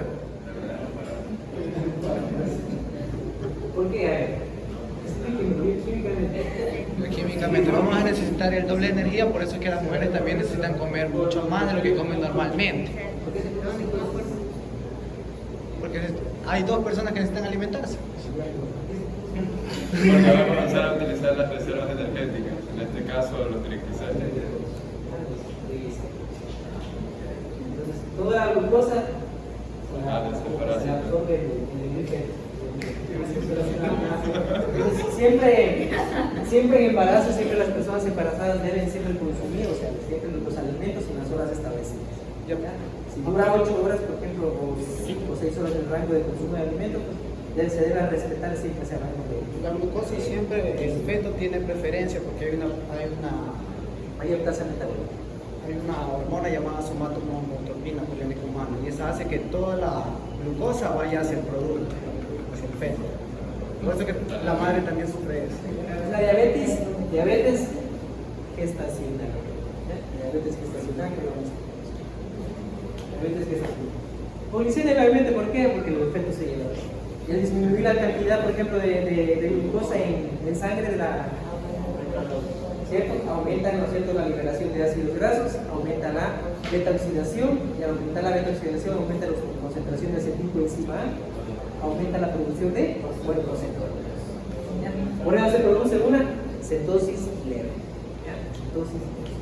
¿Por qué? A ver, explíquenme químicamente. Químicamente vamos a necesitar el doble de energía, por eso es que las mujeres también necesitan comer mucho más de lo que comen normalmente. ¿Por qué se produce hipoglicemia? Porque hay dos personas que necesitan alimentarse. Porque vamos a comenzar a utilizar las reservas energéticas, en este caso los triglicéridos. Entonces, toda la glucosa se absorbe en el gluten. Siempre en embarazo, siempre las personas embarazadas deben siempre consumir, o sea, siempre los alimentos en las horas establecidas. ¿Ya? Si dura 8 horas, por ejemplo, o 5 o 6 horas el rango de consumo de alimentos, pues se debe respetar siempre ese rango de La glucosa siempre, el feto tiene preferencia porque hay una mayor tasa metabólica. hormona llamada somatomonotropinas poliónica humana y esa hace que toda la glucosa vaya hacia el producto, hacia el feto. Por eso que la madre también sufre eso. La diabetes gestacional. Diabetes gestacional, que vamos a ver. Diabetes gestacional. Hipoglicemia obviamente, ¿por qué? Porque el feto se lleva. Y al disminuir la cantidad, por ejemplo, de glucosa en sangre de la, ¿cierto? Aumenta, ¿no es cierto?, la liberación de ácidos grasos, aumenta la beta-oxidación, y al aumentar la beta-oxidación aumenta la concentración de acetilcoenzima A, aumenta la producción de cuerpos cetónicos. Por eso se produce una cetosis leve. ¿Ya? Cetosis leve.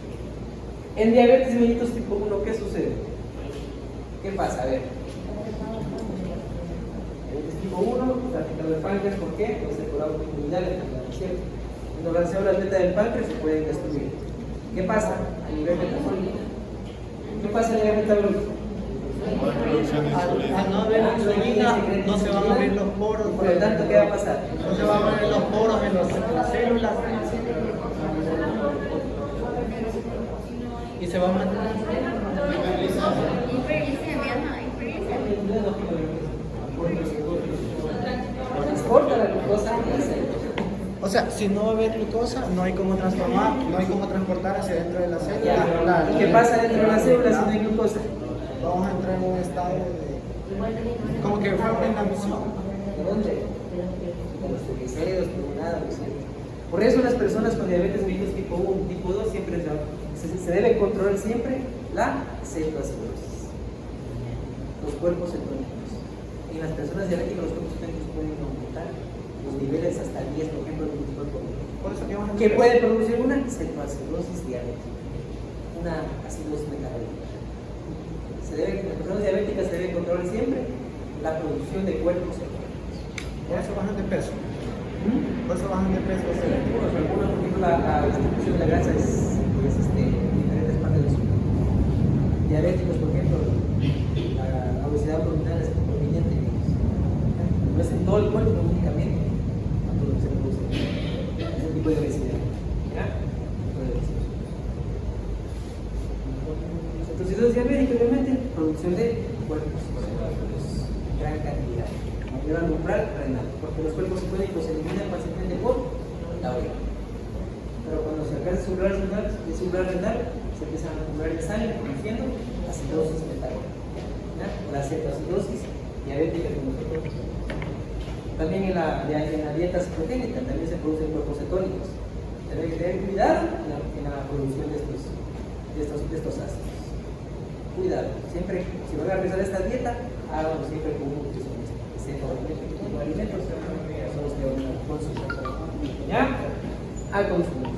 En diabetes mellitus tipo 1, ¿qué sucede? ¿Qué pasa? A ver. Diabetes tipo 1, está afectado el páncreas, ¿por qué? Pues el colado pulmonar, ¿cierto? Cuando las células beta del páncreas se pueden destruir. ¿Qué pasa a nivel metabólico? ¿Qué pasa a nivel metabólico? Al no haber insulina, no se van a abrir los poros. Por lo tanto, ¿qué va a pasar? No se van a abrir los poros en las células. Y se va a mantener. Transporta la glucosa a la célula. O sea, si no va a haber glucosa, no hay cómo transformar, no hay cómo transportar hacia dentro de la célula. ¿Qué pasa dentro de la célula si no hay glucosa? Vamos a entrar en un estado de... como que fue una inanición. ¿De dónde? De los triglicéridos, por nada, ¿no es cierto? Por eso las personas con diabetes mellitus tipo 1, tipo 2 siempre se debe controlar siempre la cetoacidosis. los cuerpos cetónicos. En las personas diabéticas los cuerpos cetónicos pueden aumentar los niveles hasta el 10, por ejemplo, de un cuerpo Por eso que vamos a que puede producir una cetoacidosis diabética, una acidosis metabólica. En las personas diabéticas se debe controlar siempre la producción de cuerpos cetónicos. Por eso bajan de peso. Por eso bajan de peso. Algunos, por ejemplo, la distribución de la grasa es diferentes partes del cuerpo. Diabéticos, por ejemplo, la obesidad abdominal es prominente en ellos. No es en todo el cuerpo, únicamente cuando se produce ese tipo de obesidad. ¿Ya? Entonces, diabético, obviamente, producción de cuerpos cetónicos, gran cantidad. Mayor al umbral renal, porque los cuerpos cetónicos se eliminan fácilmente por la orina. Pero cuando se alcanza su umbral renal, se empiezan a acumular en sangre, produciendo acidosis metabólica. La cetoacidosis diabética que nosotros. También en la dieta cetogénica también se producen cuerpos cetónicos. Debe tener cuidado en la producción de estos ácidos. Cuidado, siempre, si van a realizar esta dieta, háganlo siempre con un nutricionista. Alimentos son los que van a consumir. ¿Ya? Al consumir.